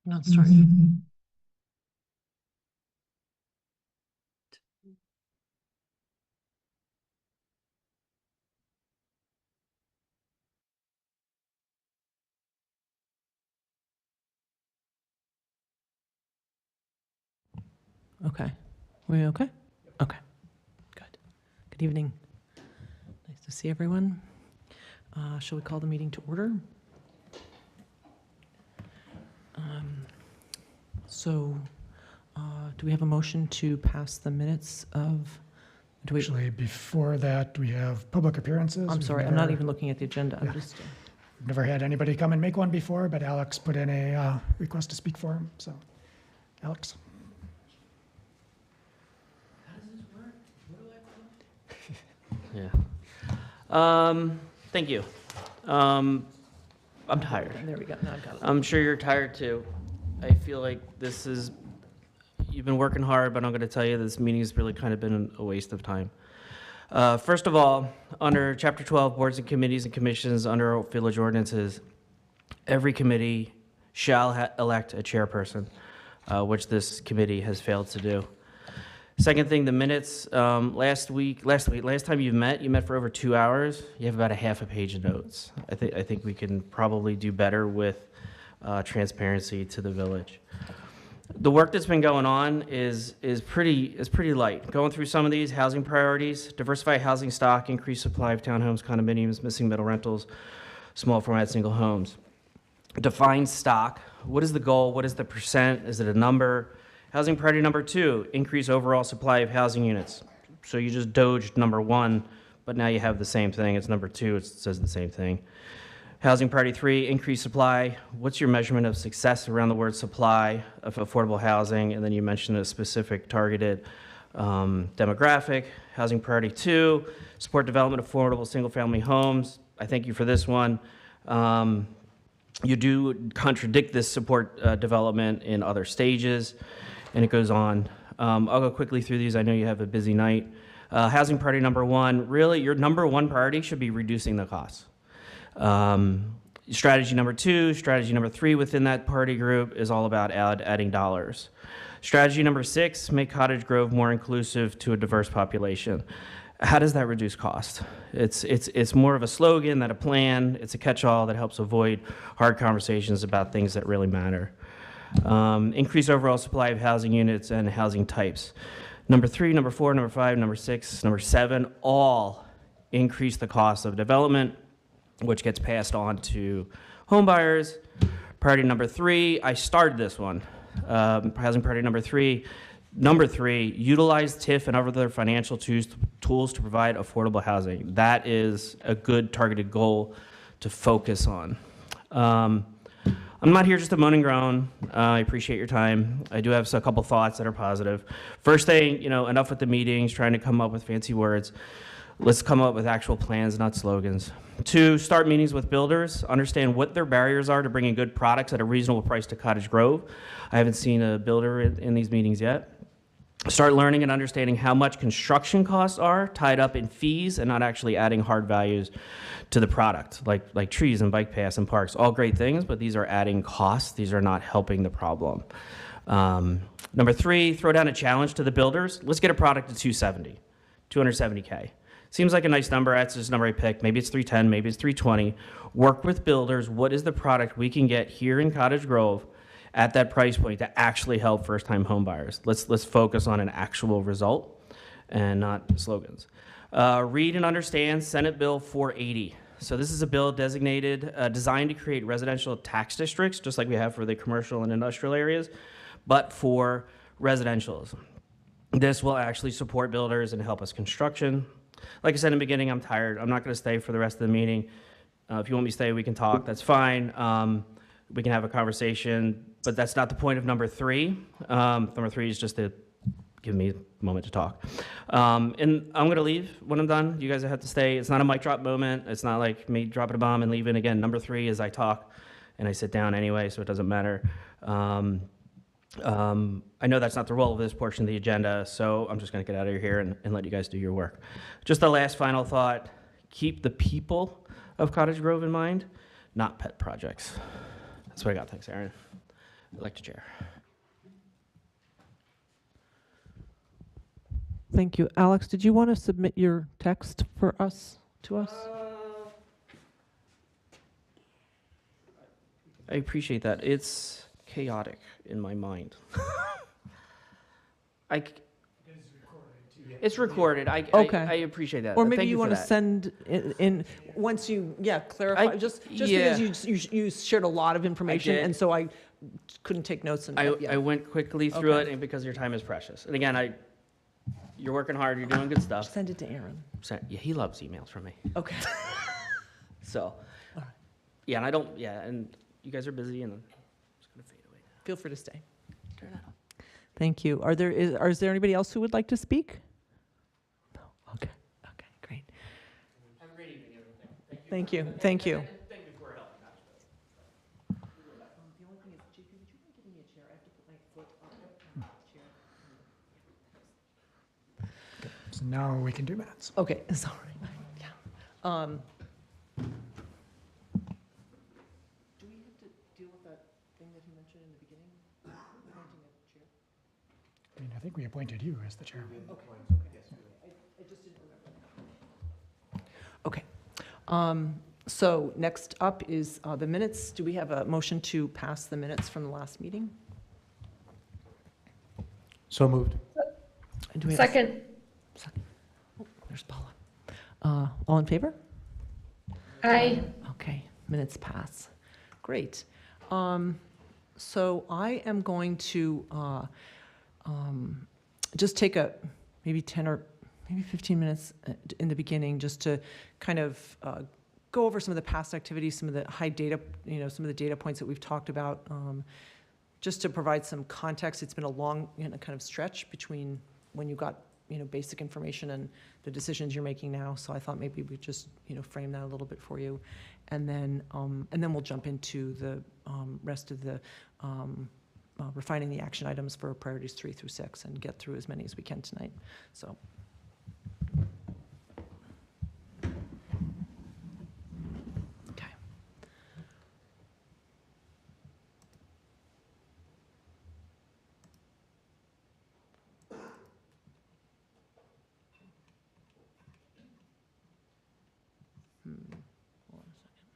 Not starting. Okay. We okay? Okay. Good. Good evening. Nice to see everyone. Shall we call the meeting to order? So, do we have a motion to pass the minutes of, do we, Actually, before that, we have public appearances. I'm We've sorry, I'm not never- even looking at the agenda. I'm Yeah. just, We've never had anybody come and make one before, but Alex put in a request to speak for him, so. Alex? Yeah. Thank you. I'm tired. there we go. Now I've got it. I'm sure you're tired too. I feel like you've been working hard, but I'm going to tell you this meeting has really kind of been a waste of time. First of all, under Chapter 12, boards and committees and commissions under village ordinances, every committee shall elect a chairperson, which this committee has failed to do. Second thing, the minutes, last time you met for over 2 hours. You have about a half a page of notes. I think we can probably do better with transparency to the village. The work that's been going on is pretty light. Going through some of these housing priorities: diversify housing stock, increase supply of townhomes, condominiums, missing middle rentals, small format single homes. Define stock. What is the goal? What is the percent? Is it a number? Housing priority number 2, increase overall supply of housing units. So you just dodged number 1, but now you have the same thing. It's number 2, it says the same thing. Housing priority 3, increase supply. What's your measurement of success around the word supply of affordable housing? And then you mentioned a specific targeted demographic. Housing priority 2, support development of affordable single-family homes. I thank you for this one. You do contradict this support development in other stages, and it goes on. I'll go quickly through these. I know you have a busy night. Housing priority number 1, really your number 1 priority should be reducing the costs. Strategy number 2, strategy number 3 within that party group is all about adding dollars. Strategy number 6, make Cottage Grove more inclusive to a diverse population. How does that reduce cost? It's more of a slogan than a plan. It's a catch-all that helps avoid hard conversations about things that really matter. Increase overall supply of housing units and housing types. Number 3, number 4, number 5, number 6, number 7, all increase the cost of development, which gets passed on to home buyers. Priority number 3, I started this one. Housing priority number 3. Number 3, utilize TIF and other financial tools to provide affordable housing. That is a good targeted goal to focus on. I'm not here just to moan and groan. I appreciate your time. I do have a couple thoughts that are positive. First thing, enough with the meetings, trying to come up with fancy words. Let's come up with actual plans, not slogans. 2, start meetings with builders. Understand what their barriers are to bringing good products at a reasonable price to Cottage Grove. I haven't seen a builder in these meetings yet. Start learning and understanding how much construction costs are tied up in fees and not actually adding hard values to the product, like trees and bike paths and parks. All great things, but these are adding costs. These are not helping the problem. Number 3, throw down a challenge to the builders. Let's get a product to 270K. Seems like a nice number. That's just a number I picked. Maybe it's 310, maybe it's 320. Work with builders. What is the product we can get here in Cottage Grove at that price point to actually help first-time home buyers? Let's focus on an actual result and not slogans. Read and understand Senate Bill 480. So this is a bill designed to create residential tax districts, just like we have for the commercial and industrial areas, but for residentials. This will actually support builders and help us construction. Like I said in the beginning, I'm tired. I'm not going to stay for the rest of the meeting. If you want me to stay, we can talk. That's fine. We can have a conversation, but that's not the point of number 3. Number 3 is just to give me a moment to talk. And I'm going to leave when I'm done. You guys have to stay. It's not a mic drop moment. It's not like me dropping a bomb and leaving. Again, number 3 is I talk and I sit down anyway, so it doesn't matter. I know that's not the role of this portion of the agenda, so I'm just going to get out of here and let you guys do your work. Just the last final thought, keep the people of Cottage Grove in mind, not pet projects. That's what I got. Thanks, Aaron. Elect a chair. Thank you. Alex, did you want to submit your text for us, to us? I appreciate that. It's chaotic in my mind. I c- It's recorded. Okay. I appreciate that. Or maybe Thank you for want to that. send in, once you, clarify, just because you shared a lot of information, did. and so I couldn't take notes. And I went quickly through Okay. it, and because your time is precious. And again, you're working hard. You're doing good stuff. Send it to Aaron. Yeah, he loves emails from me. Okay. So, right. yeah, and I don't. Yeah, and you guys are busy, and I'm just gonna fade away now. Feel free to stay. Turn that off. Thank you. Is there anybody else who would like to speak? No. Okay. Okay. Great. Have a great evening, everyone. Thank you. Thank you. Thank you for helping. The only thing is, JP, would you mind giving me a chair? I have to put my foot on the chair. So now we can do minutes. Okay, sorry. Yeah. Do we have to deal with that thing that he mentioned in the beginning? Appointing a chair? I mean, I think we appointed you as the chair. I just didn't remember. Okay. So next up is the minutes. Do we have a motion to pass the minutes from the last meeting? So moved. And do we have a Second. second? Oh, there's Paula. All in favor? Aye. Okay, minutes pass. Great. So I am going to just take maybe 10 or maybe 15 minutes in the beginning just to kind of go over some of the past activities, some of the high data, some of the data points that we've talked about, just to provide some context. It's been a long kind of stretch between when you got basic information and the decisions you're making now. So I thought maybe we just frame that a little bit for you, and then we'll jump into the rest of the refining the action items for priorities 3 through 6 and get through as many as we can tonight. So. Okay. Hold on a second.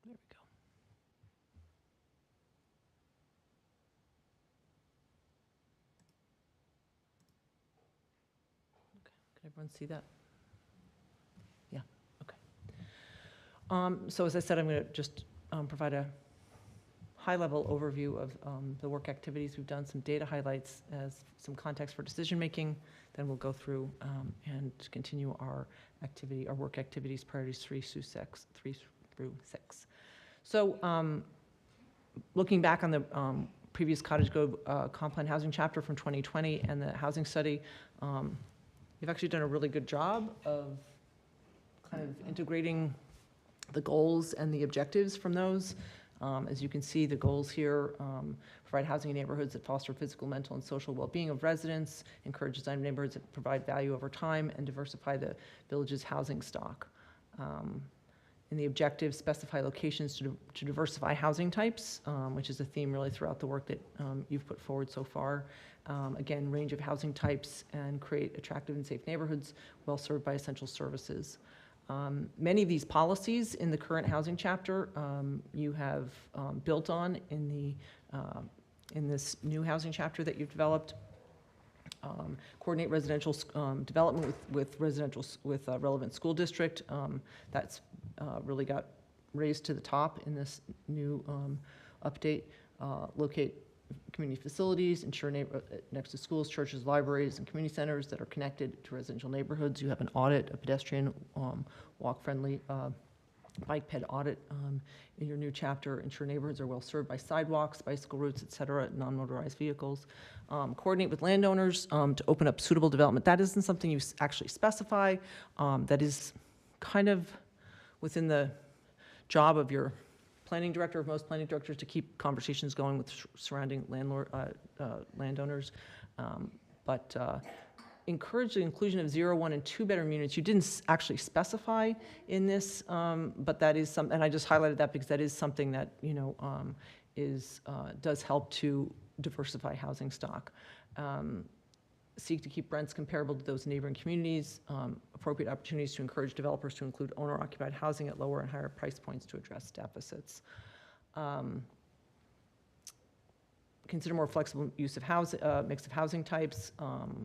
There we go. Okay, can everyone see that? Yeah, okay. So as I said, I'm going to just provide a high-level overview of the work activities we've done, some data highlights as some context for decision-making. Then we'll go through and continue our work activities, priorities 3 through 6. So looking back on the previous Cottage Grove Comp Plan Housing chapter from 2020 and the housing study, we've actually done a really good job of kind of integrating the goals and the objectives from those. As you can see, the goals here provide housing in neighborhoods that foster physical, mental, and social well-being of residents, encourage design of neighborhoods that provide value over time, and diversify the village's housing stock. In the objectives, specify locations to diversify housing types, which is a theme really throughout the work that you've put forward so far. Again, range of housing types and create attractive and safe neighborhoods well served by essential services. Many of these policies in the current housing chapter you have built on in this new housing chapter that you've developed. Coordinate residential development with relevant school district. That's really got raised to the top in this new update. Locate community facilities, ensure next to schools, churches, libraries, and community centers that are connected to residential neighborhoods. You have an audit, a pedestrian walk-friendly bike ped audit in your new chapter. Ensure neighborhoods are well served by sidewalks, bicycle routes, et cetera, non-motorized vehicles. Coordinate with landowners to open up suitable development. That isn't something you actually specify. That is kind of within the job of your planning director, of most planning directors, to keep conversations going with surrounding landowners. But encourage the inclusion of 0, 1, and 2-bedroom units. You didn't actually specify in this, but that is something, and I just highlighted that because that is something that, does help to diversify housing stock. Seek to keep rents comparable to those in neighboring communities. Appropriate opportunities to encourage developers to include owner-occupied housing at lower and higher price points to address deficits. Consider more flexible use of mix of housing types.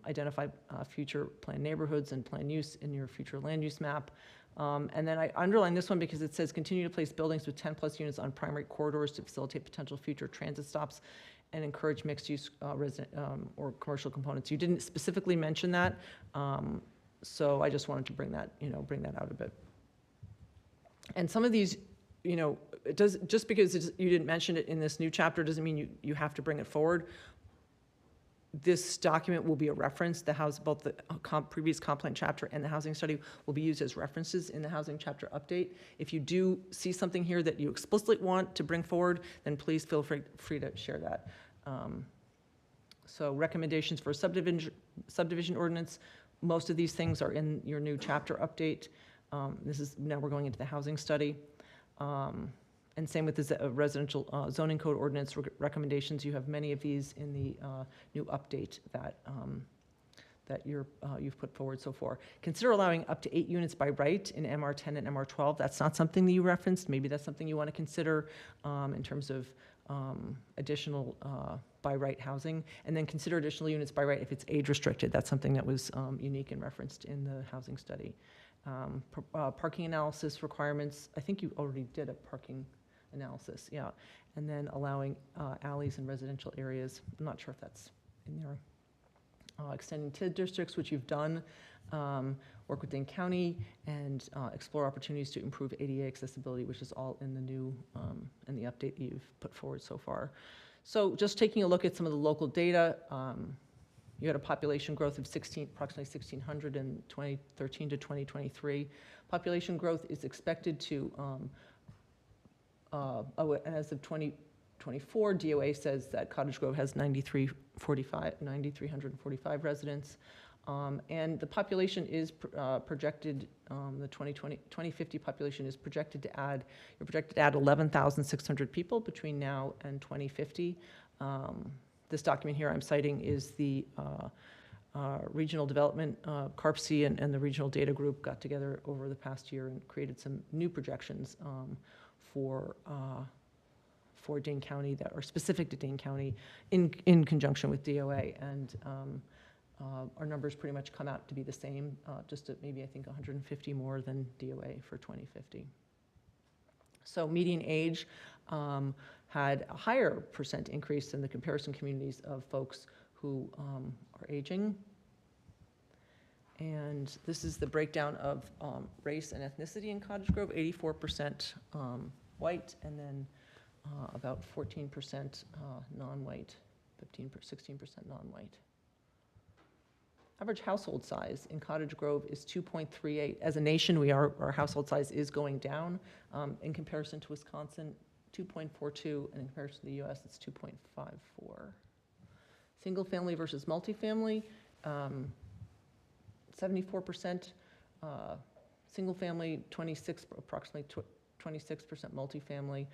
Identify future planned neighborhoods and plan use in your future land use map. And then I underline this one because it says continue to place buildings with 10+ units on primary corridors to facilitate potential future transit stops and encourage mixed-use resident or commercial components. You didn't specifically mention that, so I just wanted to bring that out a bit. And some of these, it does, just because you didn't mention it in this new chapter doesn't mean you have to bring it forward. This document will be a reference. Both the previous comp plan chapter and the housing study will be used as references in the housing chapter update. If you do see something here that you explicitly want to bring forward, then please feel free to share that. So recommendations for a subdivision ordinance. Most of these things are in your new chapter update. Now we're going into the housing study. And same with the residential zoning code ordinance recommendations. You have many of these in the new update that you've put forward so far. Consider allowing up to 8 units by right in MR10 and MR12. That's not something that you referenced. Maybe that's something you want to consider in terms of additional by right housing. And then consider additional units by right if it's age restricted. That's something that was unique and referenced in the housing study. Parking analysis requirements. I think you already did a parking analysis, yeah. And then allowing alleys in residential areas. I'm not sure if that's in there. Extending TID districts, which you've done. Work with Dane County and explore opportunities to improve ADA accessibility, which is all in the new, in the update that you've put forward so far. So just taking a look at some of the local data, you had a population growth of approximately 1,600 in 2013 to 2023. Population growth is expected to, as of 2024, DOA says that Cottage Grove has 9,345 residents. And the population is projected, the 2050 population is projected to add, you're projected to add 11,600 people between now and 2050. This document here I'm citing is the regional development, CARPC and the regional data group got together over the past year and created some new projections for Dane County that are specific to Dane County in conjunction with DOA. And our numbers pretty much come out to be the same, just at maybe I think 150 more than DOA for 2050. So median age had a higher % increase in the comparison communities of folks who are aging. And this is the breakdown of race and ethnicity in Cottage Grove, 84% white, and then about 14% non-white, 16% non-white. Average household size in Cottage Grove is 2.38. As a nation, our household size is going down. In comparison to Wisconsin, 2.42, and in comparison to the US, it's 2.54. Single family versus multifamily, 74% single family, approximately 26% multifamily.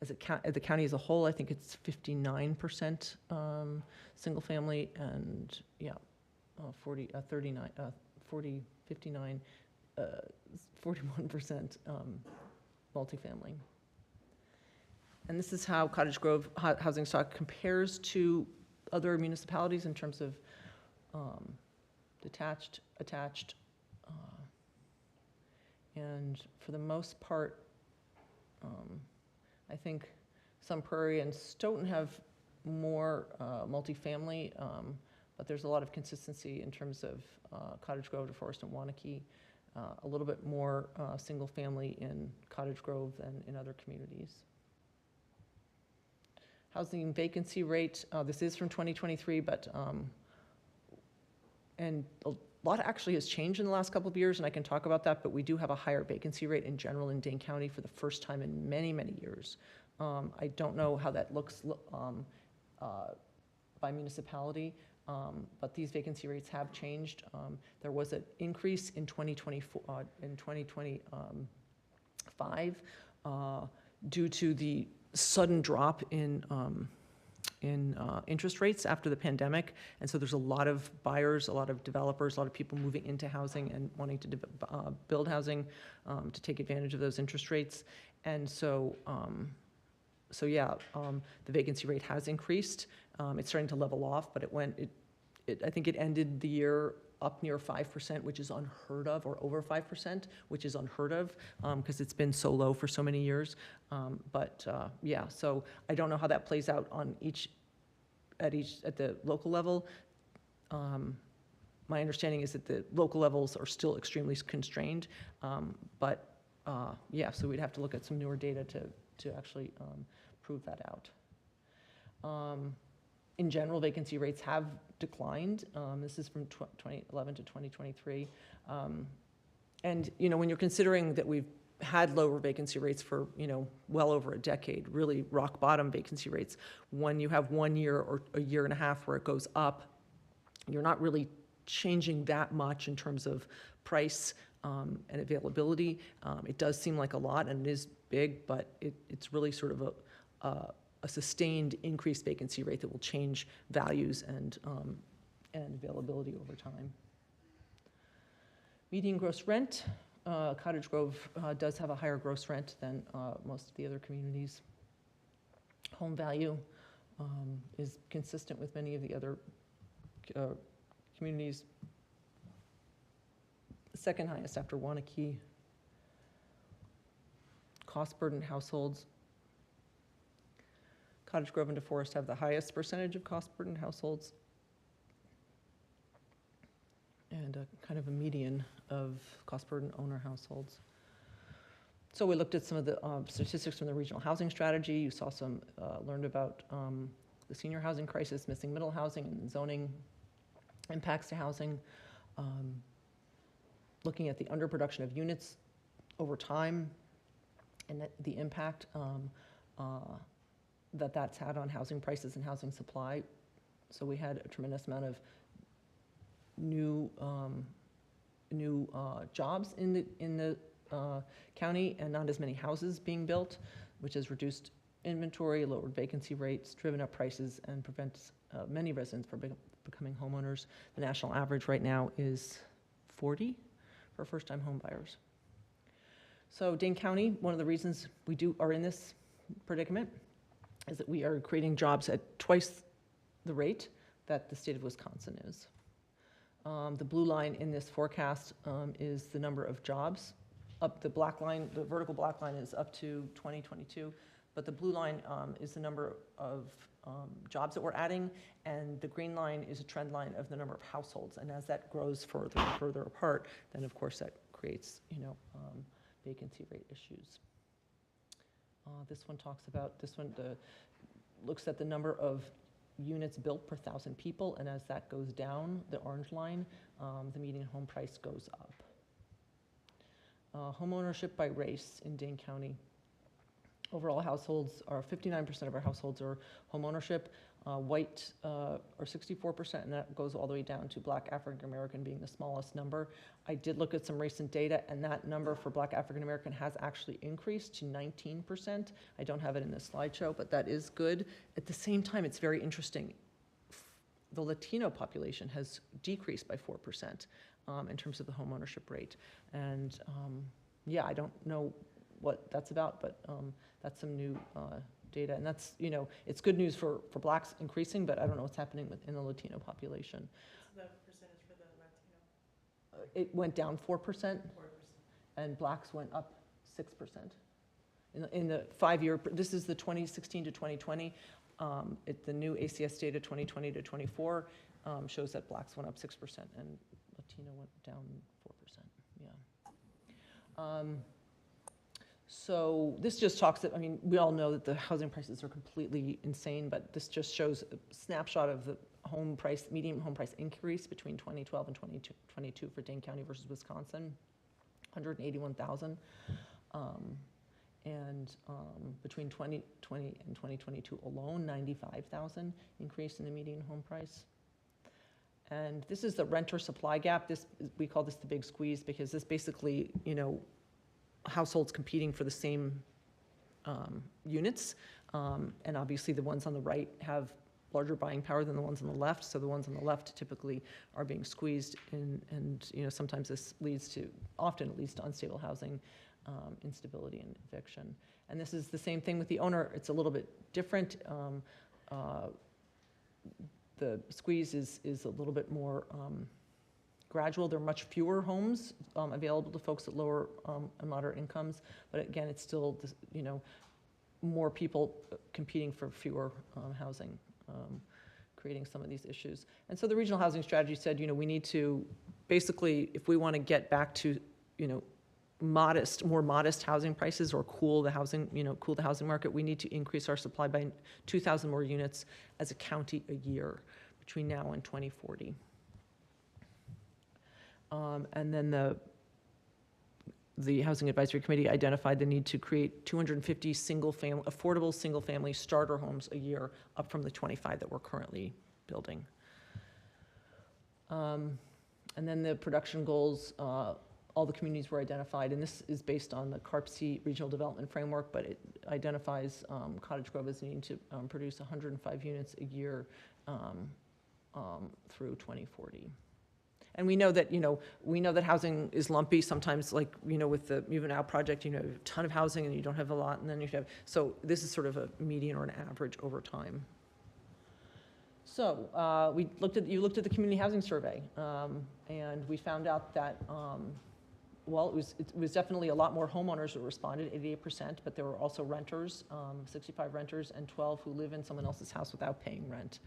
As the county as a whole, I think it's 59% single family, and yeah, 59 41% multifamily. And this is how Cottage Grove housing stock compares to other municipalities in terms of detached, attached, and for the most part, I think Sun Prairie and Stoughton have more multifamily, but there's a lot of consistency in terms of Cottage Grove, DeForest, and Wanakee. A little bit more single family in Cottage Grove than in other communities. Housing vacancy rate, this is from 2023, but, and a lot actually has changed in the last couple of years, and I can talk about that, but we do have a higher vacancy rate in general in Dane County for the first time in many, many years. I don't know how that looks by municipality, but these vacancy rates have changed. There was an increase in 2024, in 2025 due to the sudden drop in interest rates after the pandemic. And so there's a lot of buyers, a lot of developers, a lot of people moving into housing and wanting to build housing to take advantage of those interest rates. And so, the vacancy rate has increased. It's starting to level off, but I think it ended the year up near 5%, which is unheard of, or over 5%, which is unheard of, because it's been so low for so many years. So I don't know how that plays out on at the local level. My understanding is that the local levels are still extremely constrained, so we'd have to look at some newer data to actually prove that out. In general, vacancy rates have declined. This is from 2011 to 2023. And, when you're considering that we've had lower vacancy rates for, well over a decade, really rock bottom vacancy rates, when you have 1 year or a year and a half where it goes up, you're not really changing that much in terms of price and availability. It does seem like a lot, and it is big, but it's really sort of a sustained increased vacancy rate that will change values and availability over time. Median gross rent, Cottage Grove does have a higher gross rent than most of the other communities. Home value is consistent with many of the other communities. Second highest after Wanakee. Cost burden households. Cottage Grove and DeForest have the highest percentage of cost-burdened households, and kind of a median of cost-burdened owner households. So we looked at some of the statistics from the regional housing strategy. You saw some, learned about the senior housing crisis, missing middle housing, and zoning impacts to housing. Looking at the underproduction of units over time, and the impact that's had on housing prices and housing supply. So we had a tremendous amount of new jobs in the county, and not as many houses being built, which has reduced inventory, lowered vacancy rates, driven up prices, and prevents many residents from becoming homeowners. The national average right now is 40 for first-time home buyers. So Dane County, one of the reasons we are in this predicament is that we are creating jobs at twice the rate that the state of Wisconsin is. The blue line in this forecast is the number of jobs. The black line, the vertical black line is up to 2022, but the blue line is the number of jobs that we're adding, and the green line is a trend line of the number of households. And as that grows further and further apart, then of course that creates, vacancy rate issues. This one looks at the number of units built per 1,000 people, and as that goes down, the orange line, the median home price goes up. Home ownership by race in Dane County. Overall households are 59% of our households are home ownership. White are 64%, and that goes all the way down to Black African American being the smallest number. I did look at some recent data, and that number for Black African American has actually increased to 19%. I don't have it in this slideshow, but that is good. At the same time, it's very interesting. The Latino population has decreased by 4%. in terms of the homeownership rate. And yeah, I don't know what that's about, but that's some new data. And that's, it's good news for Blacks increasing, but I don't know what's happening in the Latino population. What's the percentage for the Latino? It went down 4%, 4%. and Blacks went up 6%. In the 5-year, this is the 2016 to 2020, the new ACS data 2020 to 24 shows that Blacks went up 6% and Latino went down 4%, yeah. So this just talks, we all know that the housing prices are completely insane, but this just shows a snapshot of the median home price increase between 2012 and 2022 for Dane County versus Wisconsin, 181,000. And between 2020 and 2022 alone, 95,000 increase in the median home price. And this is the renter supply gap. We call this the big squeeze because this basically, households competing for the same units. And obviously the ones on the right have larger buying power than the ones on the left. So the ones on the left typically are being squeezed and sometimes this often it leads to unstable housing, instability and eviction. And this is the same thing with the owner. It's a little bit different. The squeeze is a little bit more gradual. There are much fewer homes available to folks at lower and moderate incomes, but again, it's still more people competing for fewer housing, creating some of these issues. And so the regional housing strategy said, we need to basically, if we want to get back to more modest housing prices or cool the housing market, we need to increase our supply by 2,000 more units as a county a year between now and 2040. And then the Housing Advisory Committee identified the need to create 250 affordable single-family starter homes a year, up from the 25 that we're currently building. And then the production goals, all the communities were identified, and this is based on the CARP-C Regional Development Framework, but it identifies Cottage Grove as needing to produce 105 units a year through 2040. And we know that housing is lumpy sometimes, like, with the Move Now project, you have a ton of housing and you don't have a lot, and then you have, so this is sort of a median or an average over time. So you looked at the community housing survey, and we found out that, it was definitely a lot more homeowners who responded, 88%, but there were also renters, 65 renters, and 12 who live in someone else's house without paying rent.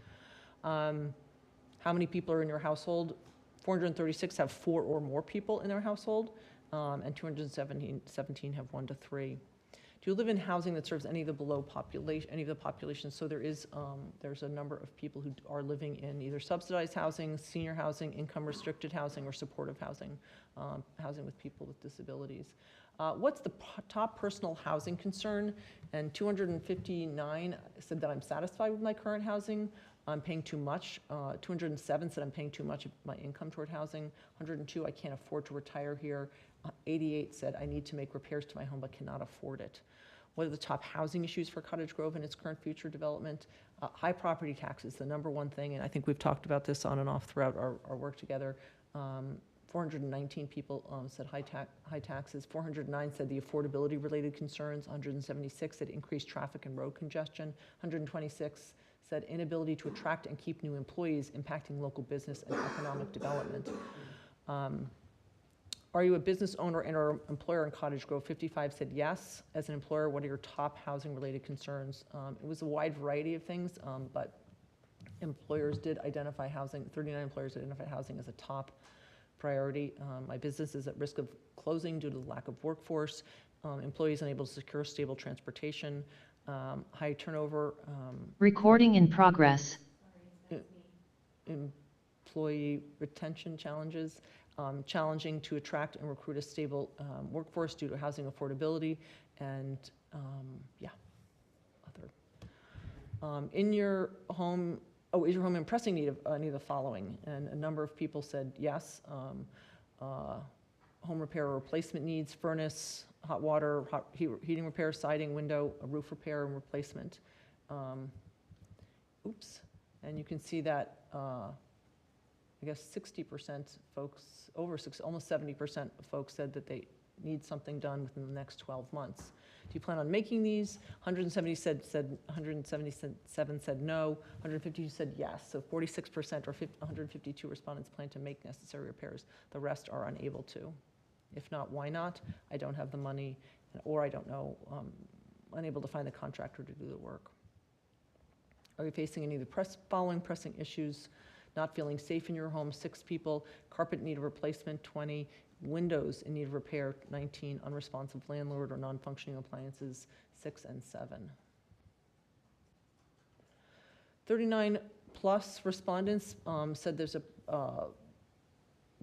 How many people are in your household? 436 have 4 or more people in their household, and 217 have 1 to 3. Do you live in housing that serves any of the population? So there's a number of people who are living in either subsidized housing, senior housing, income restricted housing, or supportive housing, housing with people with disabilities. What's the top personal housing concern? And 259 said that I'm satisfied with my current housing. I'm paying too much. 207 said I'm paying too much of my income toward housing. 102, I can't afford to retire here. 88 said I need to make repairs to my home but cannot afford it. What are the top housing issues for Cottage Grove and its current future development? High property taxes, the number one thing, and I think we've talked about this on and off throughout our work together. 419 people said high taxes. 409 said the affordability related concerns. 176 said increased traffic and road congestion. 126 said inability to attract and keep new employees, impacting local business and economic development. Are you a business owner and or employer in Cottage Grove? 55 said yes. As an employer, what are your top housing related concerns? It was a wide variety of things, but employers did identify housing, 39 employers identified housing as a top priority. My business is at risk of closing due to the lack of workforce. Employees unable to secure stable transportation. High turnover. Recording in progress. Employee retention challenges. Challenging to attract and recruit a stable workforce due to housing affordability, and other. In your home, is your home in pressing need of any of the following? And a number of people said yes. Home repair or replacement needs, furnace, hot water, heating repair, siding, window, a roof repair and replacement. And you can see that I guess 60% folks, almost 70% of folks said that they need something done within the next 12 months. Do you plan on making these? 177 said no, 152 said yes. So 46% or 152 respondents plan to make necessary repairs. The rest are unable to. If not, why not? I don't have the money, or I don't know, unable to find the contractor to do the work. Are you facing any of the following pressing issues? Not feeling safe in your home, 6 people. Carpet in need of replacement, 20. Windows in need of repair, 19. Unresponsive landlord or non-functioning appliances, 6 and 7. 39 plus respondents said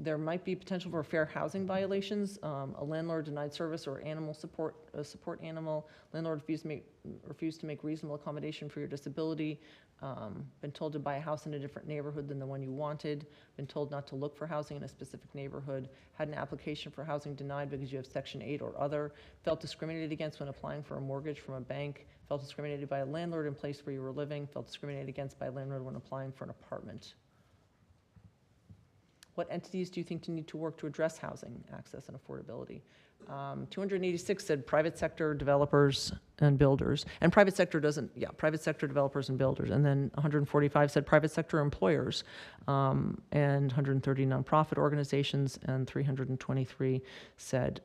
there might be potential for fair housing violations. A landlord denied service or animal support, a support animal. Landlord refused to make reasonable accommodation for your disability. Been told to buy a house in a different neighborhood than the one you wanted. Been told not to look for housing in a specific neighborhood. Had an application for housing denied because you have Section 8 or other. Felt discriminated against when applying for a mortgage from a bank. Felt discriminated by a landlord in place where you were living. Felt discriminated against by a landlord when applying for an apartment. What entities do you think need to work to address housing access and affordability? 286 said private sector developers and builders. And private sector private sector developers and builders. And then 145 said private sector employers, and 130 nonprofit organizations, and 323 said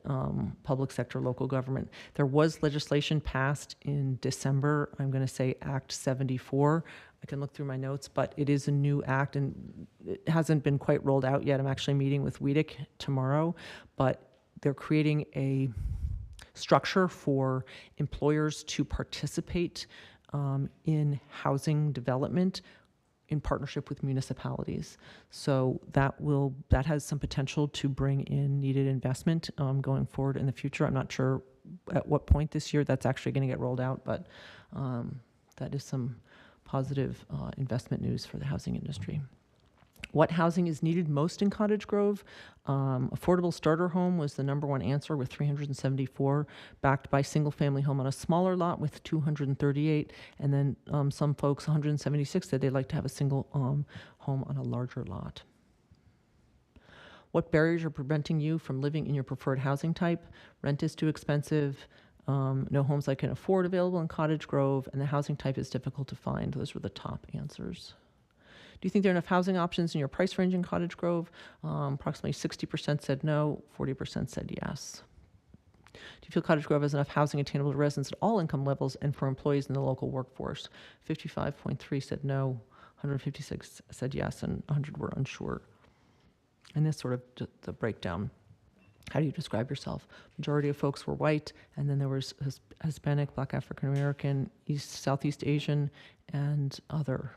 public sector, local government. There was legislation passed in December, I'm going to say Act 74. I can look through my notes, but it is a new act and it hasn't been quite rolled out yet. I'm actually meeting with WEDC tomorrow, but they're creating a structure for employers to participate in housing development in partnership with municipalities. So that has some potential to bring in needed investment going forward in the future. I'm not sure at what point this year that's actually going to get rolled out, but that is some positive investment news for the housing industry. What housing is needed most in Cottage Grove? Affordable starter home was the #1 answer with 374, backed by single family home on a smaller lot with 238. And then some folks, 176, said they'd like to have a single home on a larger lot. What barriers are preventing you from living in your preferred housing type? Rent is too expensive. No homes I can afford available in Cottage Grove, and the housing type is difficult to find. Those were the top answers. Do you think there are enough housing options in your price range in Cottage Grove? Approximately 60% said no, 40% said yes. Do you feel Cottage Grove has enough housing attainable to residents at all income levels and for employees in the local workforce? 55.3 said no, 156 said yes, and 100 were unsure. And this sort of the breakdown. How do you describe yourself? Majority of folks were white, and then there was Hispanic, Black African American, Southeast Asian, and other.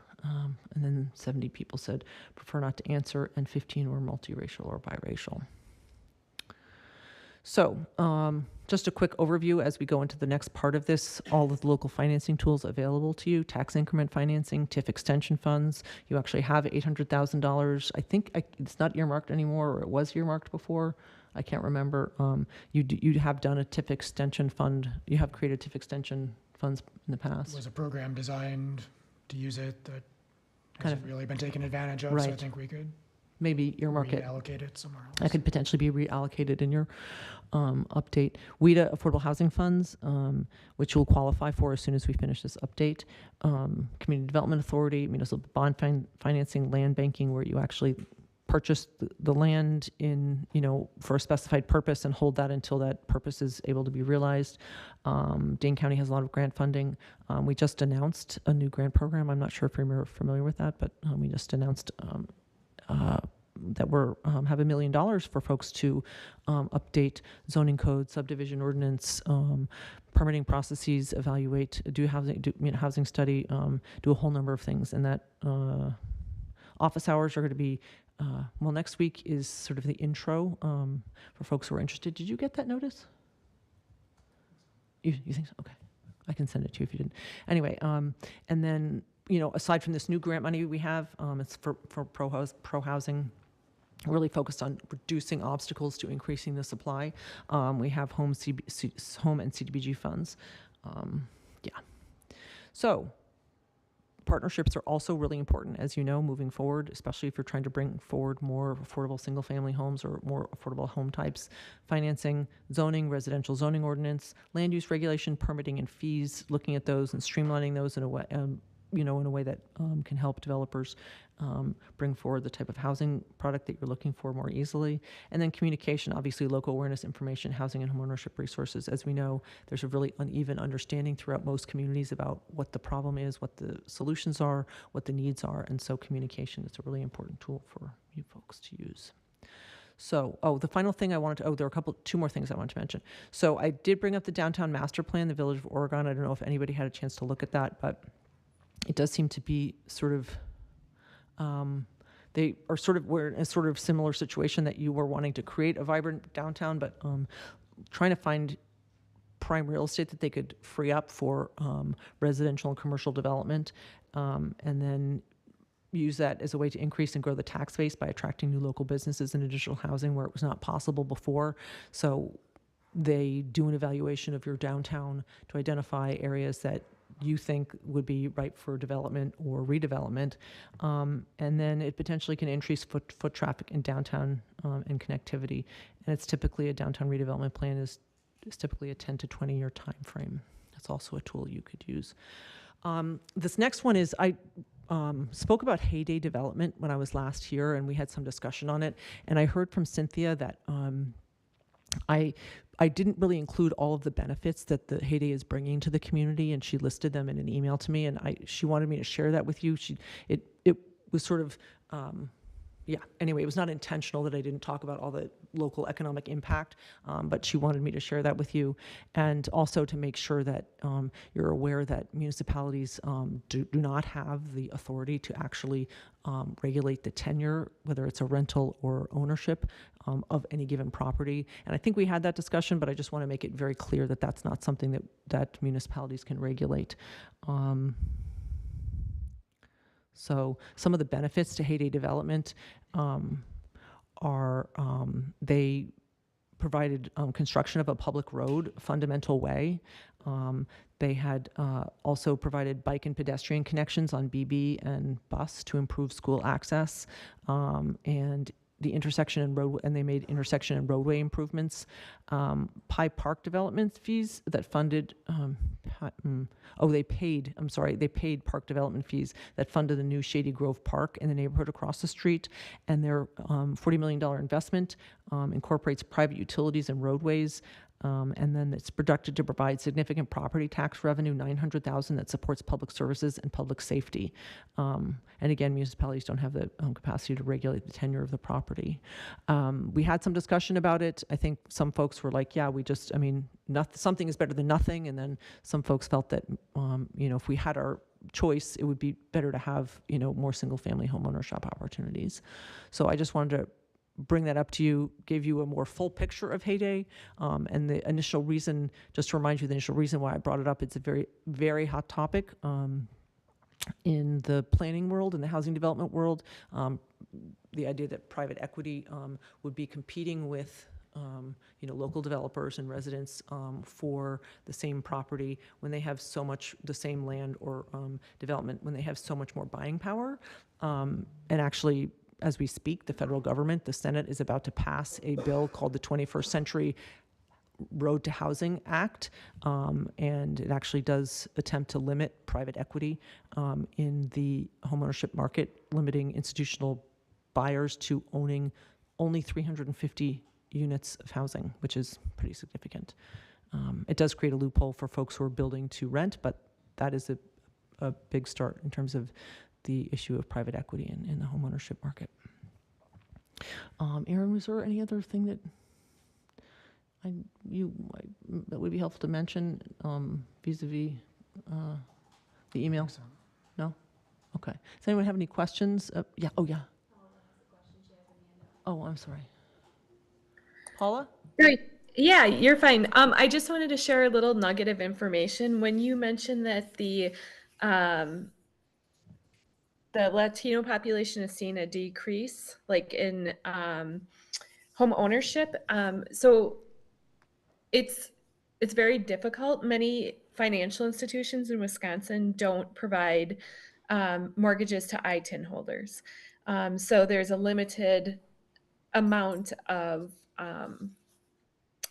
And then 70 people said prefer not to answer, and 15 were multiracial or biracial. So just a quick overview as we go into the next part of this, all of the local financing tools available to you, tax increment financing, TIF extension funds. You actually have $800,000. I think it's not earmarked anymore, or it was earmarked before. I can't remember. You have done a TIF extension fund. You have created TIF extension funds in the past. It was a program designed to use it that Kind hasn't really been taken advantage of, so I Right. think we could Maybe earmark it. reallocate it somewhere else. That could potentially be reallocated in your update. WEDA Affordable Housing Funds, which you'll qualify for as soon as we finish this update. Community Development Authority, municipal bond financing, land banking, where you actually purchase the land for a specified purpose and hold that until that purpose is able to be realized. Dane County has a lot of grant funding. We just announced a new grant program. I'm not sure if you're familiar with that, but we just announced that we have $1 million for folks to update zoning code, subdivision ordinance, permitting processes, evaluate, do housing study, do a whole number of things. And that office hours are going to be next week is sort of the intro for folks who are interested. Did you get that notice? You think so? Okay. I can send it to you if you didn't. Anyway, and then, aside from this new grant money we have, it's for pro-housing, really focused on reducing obstacles to increasing the supply. We have home and CDBG funds. So partnerships are also really important, as you know, moving forward, especially if you're trying to bring forward more affordable single-family homes or more affordable home types. Financing, zoning, residential zoning ordinance, land use regulation, permitting and fees, looking at those and streamlining those in a way, in a way that can help developers bring forward the type of housing product that you're looking for more easily. And then communication, obviously local awareness, information, housing and homeownership resources. As we know, there's a really uneven understanding throughout most communities about what the problem is, what the solutions are, what the needs are. And so communication is a really important tool for you folks to use. So, the final thing I wanted to, there are two more things I wanted to mention. So I did bring up the downtown master plan, the Village of Oregon. I don't know if anybody had a chance to look at that, but it does seem to be sort of, we're in a sort of similar situation that you were wanting to create a vibrant downtown, but trying to find prime real estate that they could free up for residential and commercial development, and then use that as a way to increase and grow the tax base by attracting new local businesses and additional housing where it was not possible before. So they do an evaluation of your downtown to identify areas that you think would be ripe for development or redevelopment, and then it potentially can increase foot traffic in downtown and connectivity. And it's typically a downtown redevelopment plan is typically a 10 to 20 year time frame. That's also a tool you could use. This next one is I spoke about heyday development when I was last here, and we had some discussion on it. And I heard from Cynthia that I didn't really include all of the benefits that the heyday is bringing to the community, and she listed them in an email to me, and she wanted me to share that with you. It was sort of, anyway, it was not intentional that I didn't talk about all the local economic impact, but she wanted me to share that with you, and also to make sure that you're aware that municipalities do not have the authority to actually regulate the tenure, whether it's a rental or ownership of any given property. And I think we had that discussion, but I just want to make it very clear that that's not something that municipalities can regulate. So some of the benefits to heyday development are they provided construction of a public road, fundamental way. They had also provided bike and pedestrian connections on BB and bus to improve school access, and the intersection and road, and they made intersection and roadway improvements. Pie Park development fees that funded, they paid park development fees that funded the new Shady Grove Park in the neighborhood across the street. And their $40 million investment incorporates private utilities and roadways. And then it's projected to provide significant property tax revenue, $900,000, that supports public services and public safety. And again, municipalities don't have the capacity to regulate the tenure of the property. We had some discussion about it. I think some folks were like, yeah, something is better than nothing. And then some folks felt that, if we had our choice, it would be better to have, more single-family homeownership opportunities. So I just wanted to bring that up to you, give you a more full picture of heyday. And the initial reason, just to remind you, the initial reason why I brought it up, it's a very, very hot topic in the planning world, in the housing development world. The idea that private equity would be competing with local developers and residents for the same property when they have so much, the same land or development, when they have so much more buying power. And actually, as we speak, the federal government, the Senate, is about to pass a bill called the 21st Century Road to Housing Act, and it actually does attempt to limit private equity in the homeownership market, limiting institutional buyers to owning only 350 units of housing, which is pretty significant. It does create a loophole for folks who are building to rent, but that is a big start in terms of the issue of private equity in the homeownership market. Aaron, was there any other thing that that would be helpful to mention vis-a-vis the email? So, No? Okay. Does anyone have any questions? Yeah. Oh, yeah. Oh, I'm sorry. Paula? Great. Yeah, you're fine. I just wanted to share a little nugget of information. When you mentioned that the Latino population is seeing a decrease, like in home ownership, so it's very difficult. Many financial institutions in Wisconsin don't provide mortgages to ITIN holders. So there's a limited amount of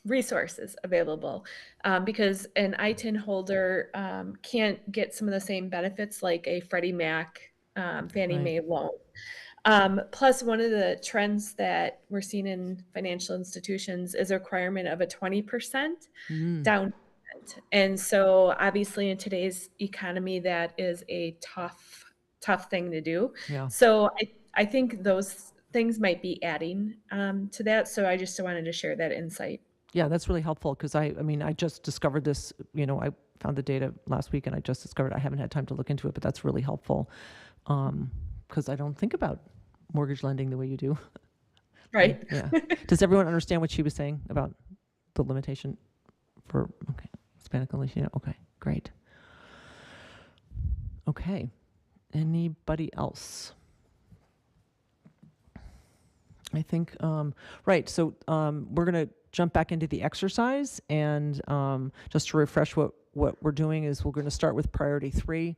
resources available because an ITIN holder can't get some of the same benefits like a Freddie Mac, Fannie Right. Mae loan. Plus, one of the trends that we're seeing in financial institutions is a requirement of a 20% down payment. And so, obviously, in today's economy, that is a tough thing to do. Yeah. So, I think those things might be adding to that. So, I just wanted to share that insight. Yeah, that's really helpful because I mean, I just discovered this, I found the data last week and I just discovered I haven't had time to look into it, but that's really helpful because I don't think about mortgage lending the way you do. Right. Yeah. Does everyone understand what she was saying about the limitation for, okay, Hispanic and Latino? Okay, great. Okay. Anybody else? I think, right, so we're going to jump back into the exercise, and just to refresh what we're doing is we're going to start with priority 3,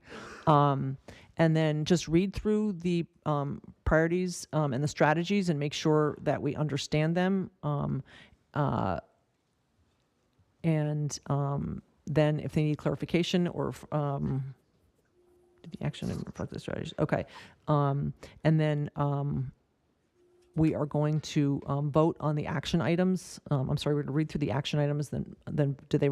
and then just read through the priorities and the strategies and make sure that we understand them, and then if they need clarification or the action and reflect the strategies. Okay, and then we are going to vote on the action items. I'm sorry, we're going to read through the action items, then do they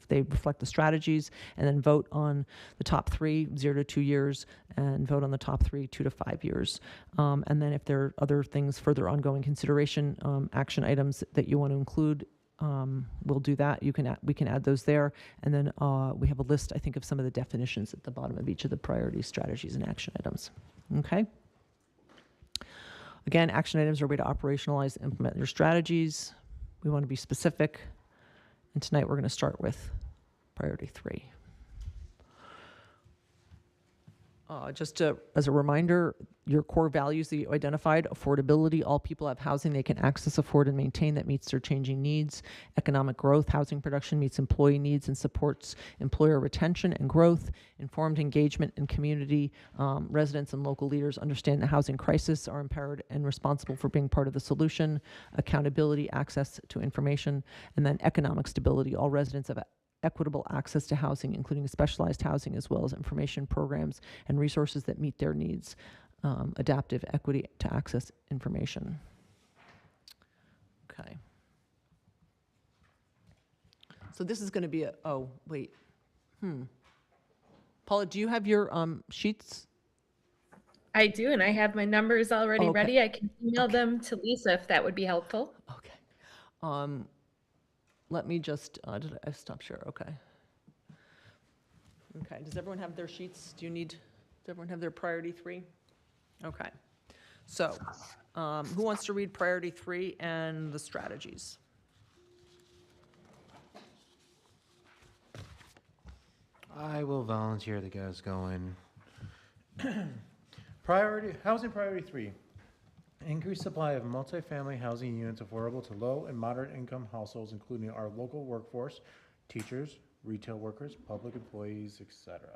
they reflect the strategies, and then vote on the top 3, 0 to 2 years, and vote on the top 3, 2 to 5 years. And then if there are other things, further ongoing consideration, action items that you want to include, we'll do that. We can add those there. And then we have a list, I think, of some of the definitions at the bottom of each of the priorities, strategies, and action items. Okay? Again, action items are a way to operationalize and implement your strategies. We want to be specific. And tonight we're going to start with priority 3. Just as a reminder, your core values that you identified: affordability, all people have housing they can access, afford, and maintain that meets their changing needs; economic growth, housing production meets employee needs and supports employer retention and growth; informed engagement and community, residents and local leaders understand the housing crisis, are empowered and responsible for being part of the solution; accountability, access to information; and then economic stability, all residents have equitable access to housing, including specialized housing, as well as information programs and resources that meet their needs; adaptive equity to access information. Okay. So this is going to be oh, wait. Paula, do you have your sheets? I do, and I have my numbers already Okay. ready. I can email them to Lisa if that would be helpful. Okay. Let me just, did I stop share? Okay. Okay, does everyone have their sheets? Does everyone have their priority 3? Okay. So, who wants to read priority 3 and the strategies? I will volunteer to get us going. Housing priority 3. Increase supply of multifamily housing units affordable to low and moderate income households, including our local workforce, teachers, retail workers, public employees, etc.,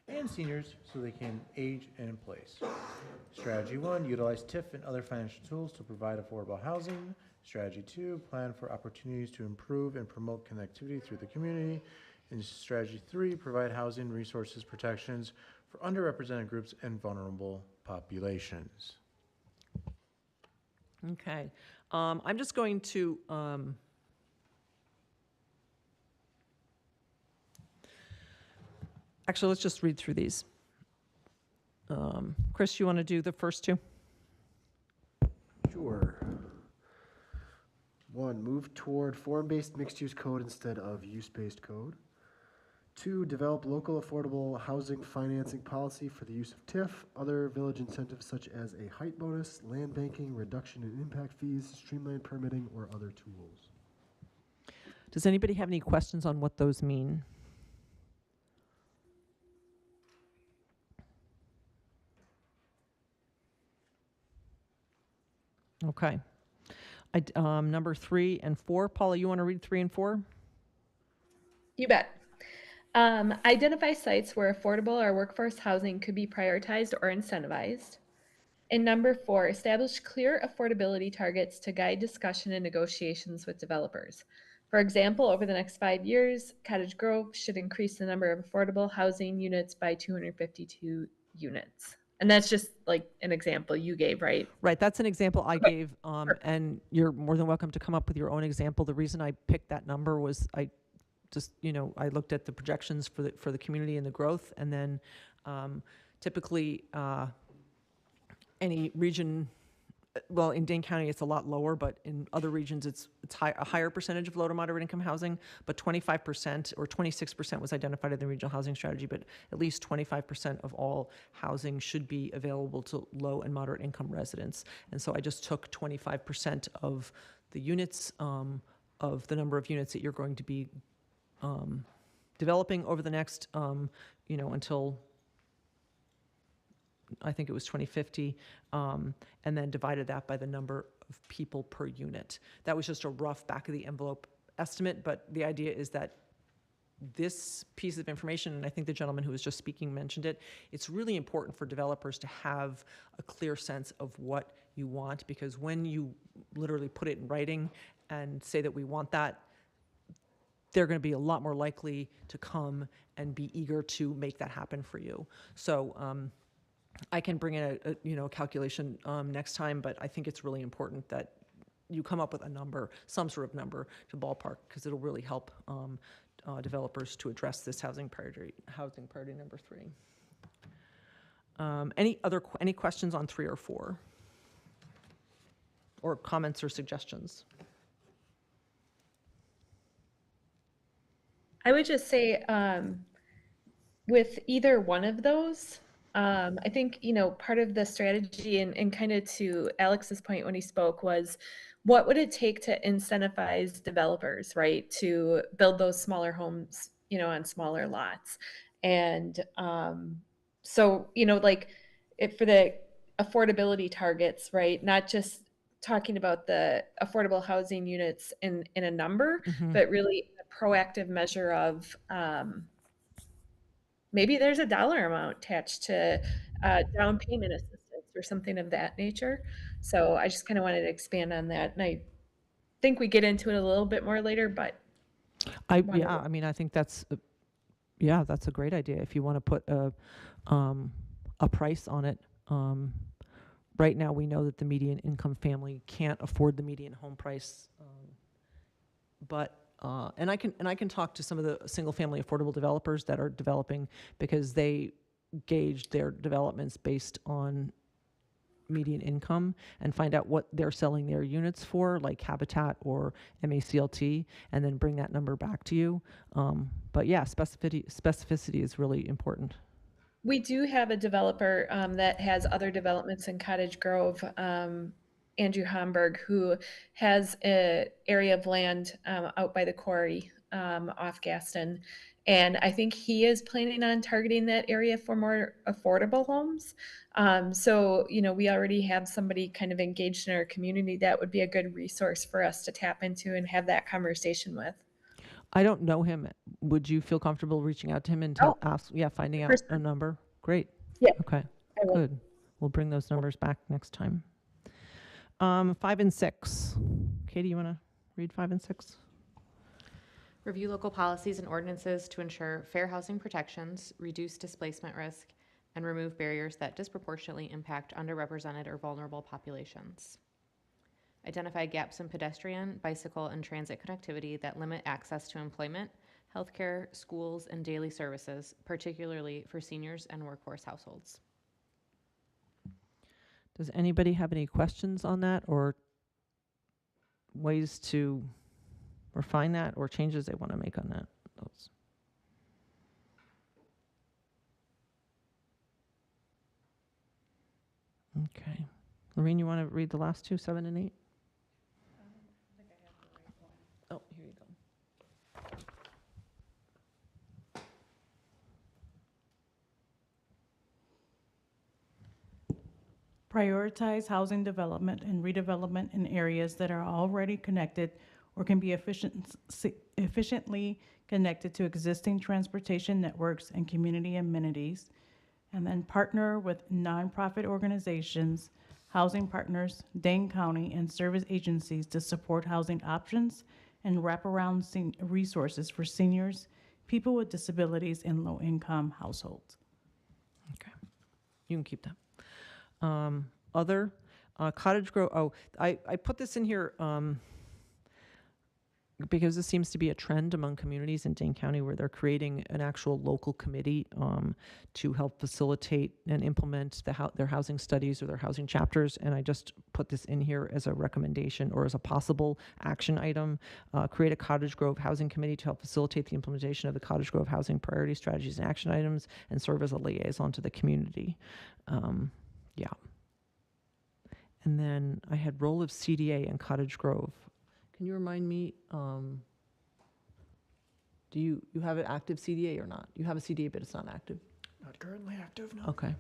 and seniors so they can age in place. Strategy 1, utilize TIF and other financial tools to provide affordable housing. Strategy 2, plan for opportunities to improve and promote connectivity through the community. And strategy 3, provide housing resources protections for underrepresented groups and vulnerable populations. Okay. I'm just going to actually, let's just read through these. Chris, you want to do the first 2? Sure. 1, move toward form-based mixed-use code instead of use-based code. 2, develop local affordable housing financing policy for the use of TIF, other village incentives such as a height bonus, land banking, reduction in impact fees, streamlined permitting, or other tools. Does anybody have any questions on what those mean? Okay. Number 3 and 4. Paula, you want to read 3 and 4? You bet. Identify sites where affordable or workforce housing could be prioritized or incentivized. And number 4, establish clear affordability targets to guide discussion and negotiations with developers. For example, over the next 5 years, Cottage Grove should increase the number of affordable housing units by 252 units. And that's just like an example you gave, right? Right, that's an example I gave, Perfect. and you're more than welcome to come up with your own example. The reason I picked that number was I just, I looked at the projections for the community and the growth, and then typically any region, well, in Dane County, it's a lot lower, but in other regions, it's a higher percentage of low to moderate income housing, but 25% or 26% was identified in the regional housing strategy, but at least 25% of all housing should be available to low and moderate income residents. And so I just took 25% of the units, of the number of units that you're going to be developing over the next, until I think it was 2050, and then divided that by the number of people per unit. That was just a rough back of the envelope estimate, but the idea is that this piece of information, and I think the gentleman who was just speaking mentioned it, it's really important for developers to have a clear sense of what you want, because when you literally put it in writing and say that we want that, they're going to be a lot more likely to come and be eager to make that happen for you. So I can bring in a calculation next time, but I think it's really important that you come up with a number, some sort of number to ballpark, because it'll really help developers to address this housing priority number 3. Any questions on 3 or 4? Or comments or suggestions? I would just say with either one of those, I think, part of the strategy and kind of to Alex's point when he spoke was, what would it take to incentivize developers, right, to build those smaller homes, on smaller lots? And so, like for the affordability targets, right, not just talking about the affordable housing units in a number, but really a proactive measure of maybe there's a dollar amount attached to down payment assistance or something of that nature. So I just kind of wanted to expand on that. And I think we get into it a little bit more later, but I mean, I think that's a great idea. If you want to put a price on it, right now we know that the median income family can't afford the median home price, but and I can talk to some of the single family affordable developers that are developing, because they gauge their developments based on median income and find out what they're selling their units for, like Habitat or MACLT, and then bring that number back to you. But yeah, specificity is really important. we do have a developer that has other developments in Cottage Grove, Andrew Homburg, who has an area of land out by the quarry off Gaston. And I think he is planning on targeting that area for more affordable homes. So, we already have somebody kind of engaged in our community that would be a good resource for us to tap into and have that conversation with. I don't know him. Would you feel comfortable reaching out to him and finding out a number? Great. Yeah. Okay, I will. good. We'll bring those numbers back next time. 5 and 6. Katie, you want to read 5 and 6? Review local policies and ordinances to ensure fair housing protections, reduce displacement risk, and remove barriers that disproportionately impact underrepresented or vulnerable populations. Identify gaps in pedestrian, bicycle, and transit connectivity that limit access to employment, healthcare, schools, and daily services, particularly for seniors and workforce households. Does anybody have any questions on that, or ways to refine that, or changes they want to make on that? Okay. Lorene, you want to read the last two, 7 and 8? Oh, here you go. Prioritize housing development and redevelopment in areas that are already connected or can be efficiently connected to existing transportation networks and community amenities. And then partner with nonprofit organizations, housing partners, Dane County, and service agencies to support housing options and wraparound resources for seniors, people with disabilities, and low-income households. Okay, you can keep that. Other, Cottage Grove, I put this in here because this seems to be a trend among communities in Dane County where they're creating an actual local committee to help facilitate and implement their housing studies or their housing chapters. And I just put this in here as a recommendation or as a possible action item. Create a Cottage Grove Housing Committee to help facilitate the implementation of the Cottage Grove Housing Priority Strategies and Action Items and serve as a liaison to the community. Yeah. And then I had role of CDA in Cottage Grove. Can you remind me, do you have an active CDA or not? You have a CDA, but it's not active. Not currently active, no. Okay.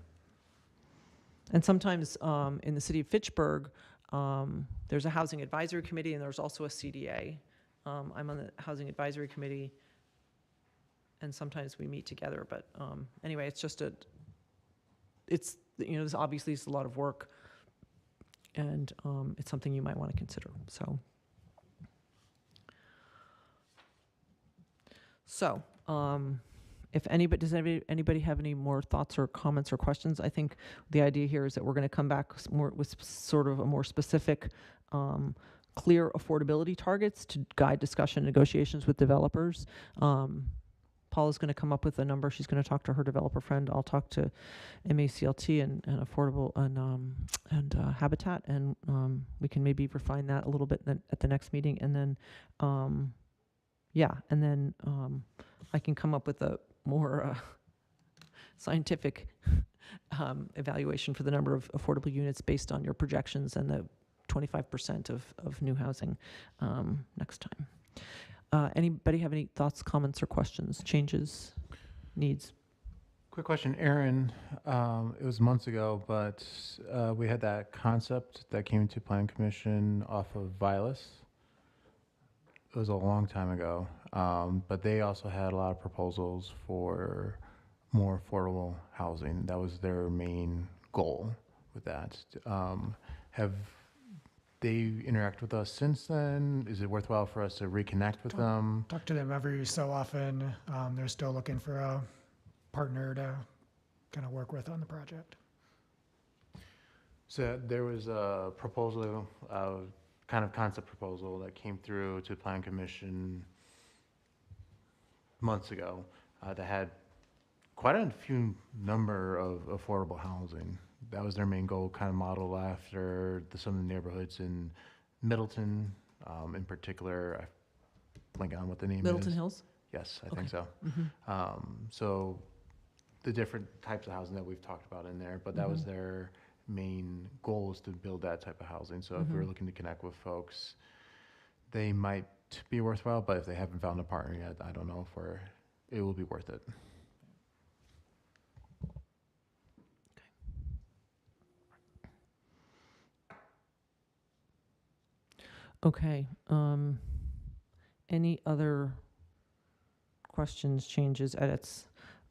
And sometimes in the city of Fitchburg, there's a housing advisory committee and there's also a CDA. I'm on the housing advisory committee and sometimes we meet together, but anyway, it's just this obviously is a lot of work and it's something you might want to consider, so. So, if does anybody have any more thoughts or comments or questions? I think the idea here is that we're going to come back with sort of a more specific, clear affordability targets to guide discussion negotiations with developers. Paula's going to come up with a number. She's going to talk to her developer friend. I'll talk to MACLT and affordable and Habitat, and we can maybe refine that a little bit at the next meeting, and then. Yeah, and then I can come up with a more scientific evaluation for the number of affordable units based on your projections and the 25% of new housing next time. Anybody have any thoughts, comments, or questions, changes, needs? Quick question, Aaron. It was months ago, but we had that concept that came to Plan Commission off of Vilas. It was a long time ago, but they also had a lot of proposals for more affordable housing. That was their main goal with that. Have they interacted with us since then? Is it worthwhile for us to reconnect with them? Talk to them every so often. They're still looking for a partner to kind of work with on the project. So there was a proposal, kind of concept proposal that came through to Plan Commission months ago that had quite a few number of affordable housing. That was their main goal, kind of modeled after some of the neighborhoods in Middleton, in particular. I blank on what the name is. Middleton Hills? Yes, I think so. So the different types of housing that we've talked about in there, but that was their main goal, is to build that type of housing. So if we're looking to connect with folks, they might be worthwhile, but if they haven't found a partner yet, I don't know if it will be worth it. Okay. Any other questions, changes, edits?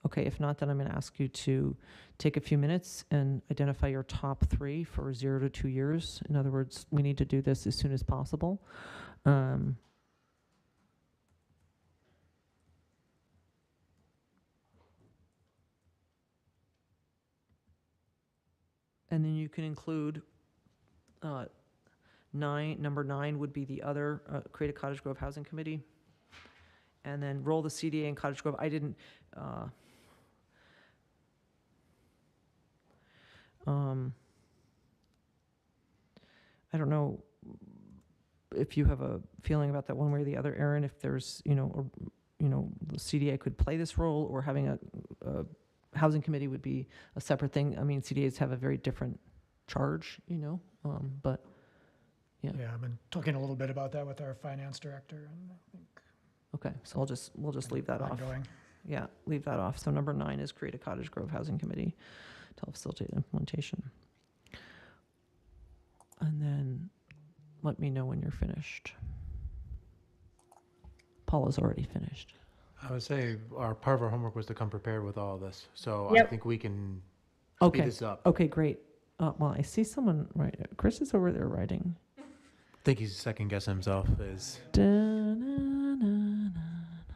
Okay, if not, then I'm going to ask you to take a few minutes and identify your top 3 for 0 to 2 years. In other words, we need to do this as soon as possible. And then you can include number 9 would be the other, create a Cottage Grove Housing Committee. And then roll the CDA in Cottage Grove. I didn't, I don't know if you have a feeling about that one way or the other, Aaron, if there's, the CDA could play this role, or having a housing committee would be a separate thing. I mean, CDAs have a very different charge, but yeah. Yeah, I've been talking a little bit about that with our finance director, and I think. Okay, so we'll just leave that off. Ongoing. Yeah, leave that off. So number 9 is create a Cottage Grove Housing Committee to help facilitate implementation. And then let me know when you're finished. Paula's already finished. I would say part of our homework was to come prepared with all of this, so I Yep. think we can speed Okay, this up. okay, great. Well, I see someone, right, Chris is over there writing. I think he's second guessing himself.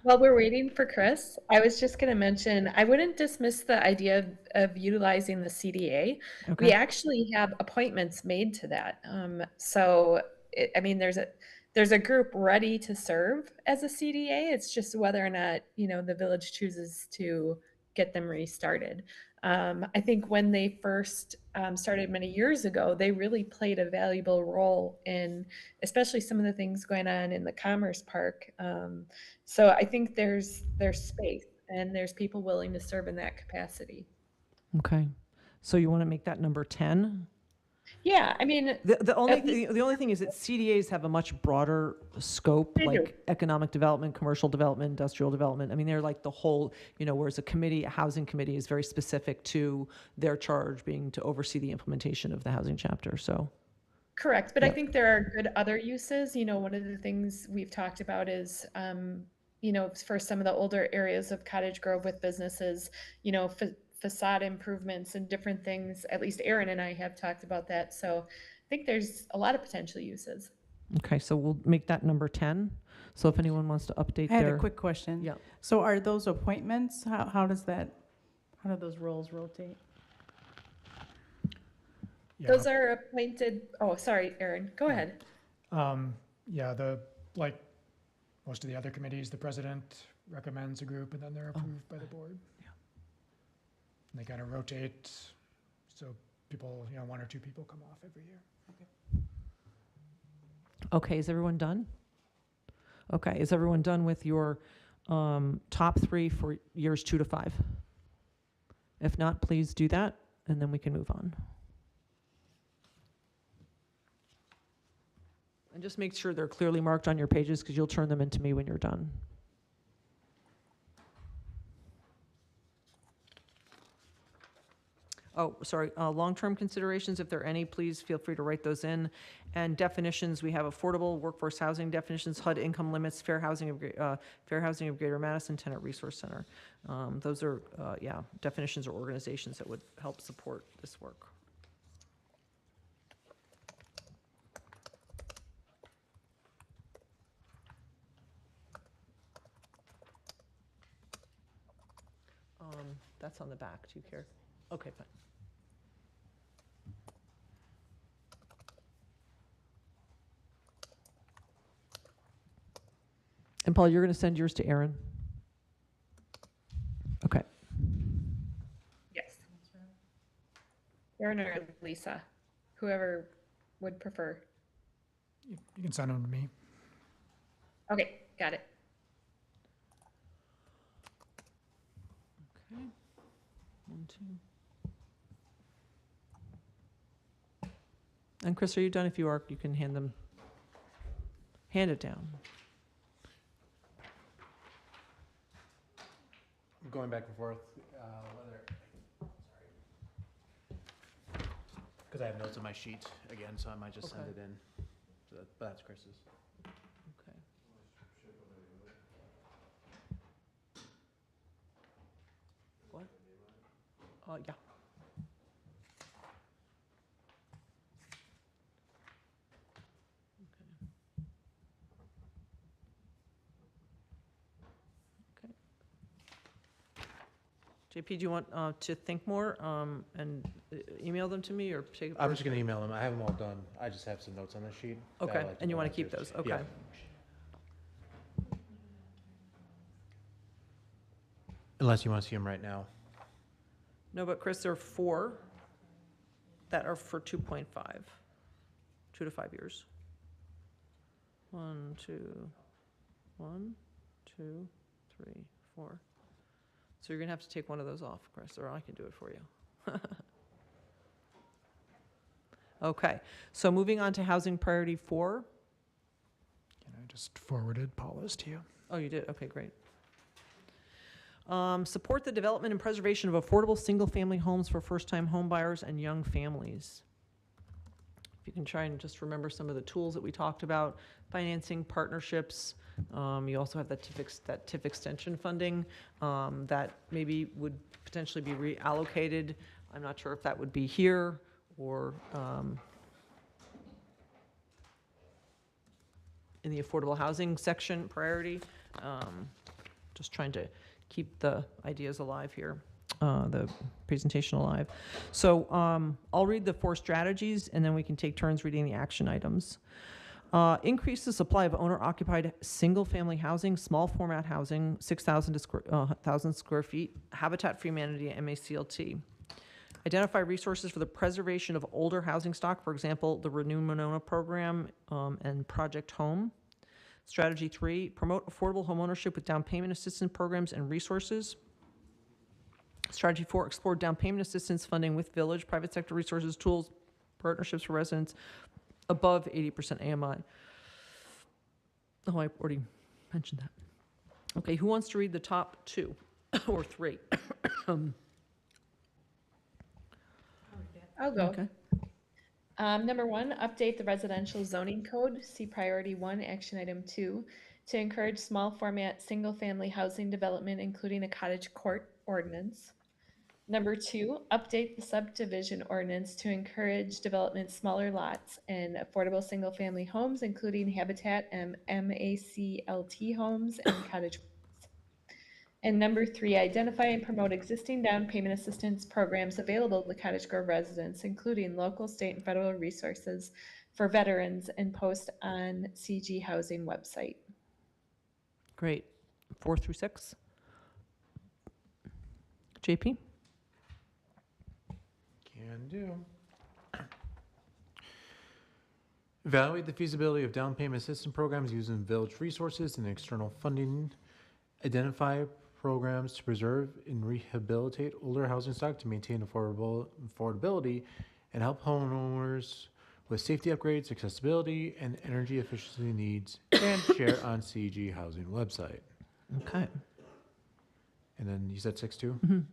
While we're waiting for Chris, I was just going to mention, I wouldn't dismiss the idea of utilizing the CDA. We Okay, actually have appointments made to that. I mean, there's a group ready to serve as a CDA. It's just whether or not, the village chooses to get them restarted. I think when they first started many years ago, they really played a valuable role in, especially some of the things going on in the Commerce Park. So I think there's space and there's people willing to serve in that capacity. okay. So you want to make that number 10? Yeah, I mean, The only at least- the only thing is that CDAs have a much broader scope, They do. like economic development, commercial development, industrial development. I mean, they're like the whole, whereas a housing committee is very specific to their charge being to oversee the implementation of the housing chapter, so. correct, but I Yep. think there are good other uses. One of the things we've talked about is, for some of the older areas of Cottage Grove with businesses, facade improvements and different things. At least Aaron and I have talked about that. So I think there's a lot of potential uses. Okay, so we'll make that number 10. So if anyone wants to update I had their. a quick question. Yeah. So are those appointments, how do those roles rotate? Yeah. Those are appointed, oh, sorry, Aaron, go ahead. Yeah, like most of the other committees, the president recommends a group and then they're approved by the board. Yeah. And they kind of rotate, so people, one or two people come off every year. Okay, is everyone done? Okay, is everyone done with your top 3 for years 2 to 5? If not, please do that, and then we can move on. And just make sure they're clearly marked on your pages, because you'll turn them into me when you're done. Oh, sorry, long-term considerations, if there are any, please feel free to write those in. And definitions, we have affordable workforce housing definitions, HUD income limits, fair housing of Greater Madison, tenant resource center. Those are, definitions or organizations that would help support this work. That's on the back, do you care? Okay, fine. And Paul, you're going to send yours to Aaron? Okay. Yes. Aaron or Lisa, whoever would prefer. You can send them to me. Okay, got it. Okay. 1, 2. And Chris, are you done? If you are, you can hand it down. Going back and forth, because I have notes on my sheet again, so I might just send Okay. it in. So that's Chris's. Okay. What? Yeah. Okay. JP, do you want to think more and email them to me or take? I'm just gonna email them. I have them all done. I just have some notes on the sheet. that I Okay, like and you go want to back keep those? Okay. Yeah. Unless you want to see them right now. No, but Chris, there are 4 that are for 2.5, 2 to 5 years. 1, 2, 3, 4. So you're gonna have to take one of those off, Chris, or I can do it for you. Okay, so moving on to housing priority 4. And I just forwarded Paula's to you. Oh, you did? Okay, great. Support the development and preservation of affordable single-family homes for first-time homebuyers and young families. If you can try and just remember some of the tools that we talked about, financing, partnerships, You also have that TIF extension funding that maybe would potentially be reallocated. I'm not sure if that would be here or in the affordable housing section priority. Just trying to keep the ideas alive here, the presentation alive. So I'll read the 4 strategies, and then we can take turns reading the action items. Increase the supply of owner-occupied single-family housing, small format housing, 6,000 square feet, habitat-free amenity, MACLT. Identify resources for the preservation of older housing stock, for example, the Renew Monona program and Project Home. Strategy 3, promote affordable homeownership with down payment assistance programs and resources. Strategy 4, explore down payment assistance funding with village, private sector resources, tools, partnerships for residents above 80% AMI. Oh, I already mentioned that. Okay, who wants to read the top 2 or 3? I'll go. Okay. Number 1, update the residential zoning code, see priority 1, action item 2, to encourage small format, single-family housing development, including a cottage court ordinance. Number 2, update the subdivision ordinance to encourage development smaller lots and affordable single-family homes, including habitat and MACLT homes and cottage. And number 3, identify and promote existing down payment assistance programs available to Cottage Grove residents, including local, state, and federal resources for veterans, and post on CG Housing website. Great. 4 through 6. JP? Can do. Evaluate the feasibility of down payment assistance programs using village resources and external funding. Identify programs to preserve and rehabilitate older housing stock to maintain affordability and help homeowners with safety upgrades, accessibility, and energy efficiency needs, and share on CG Housing website. Okay. And then you said 6 too?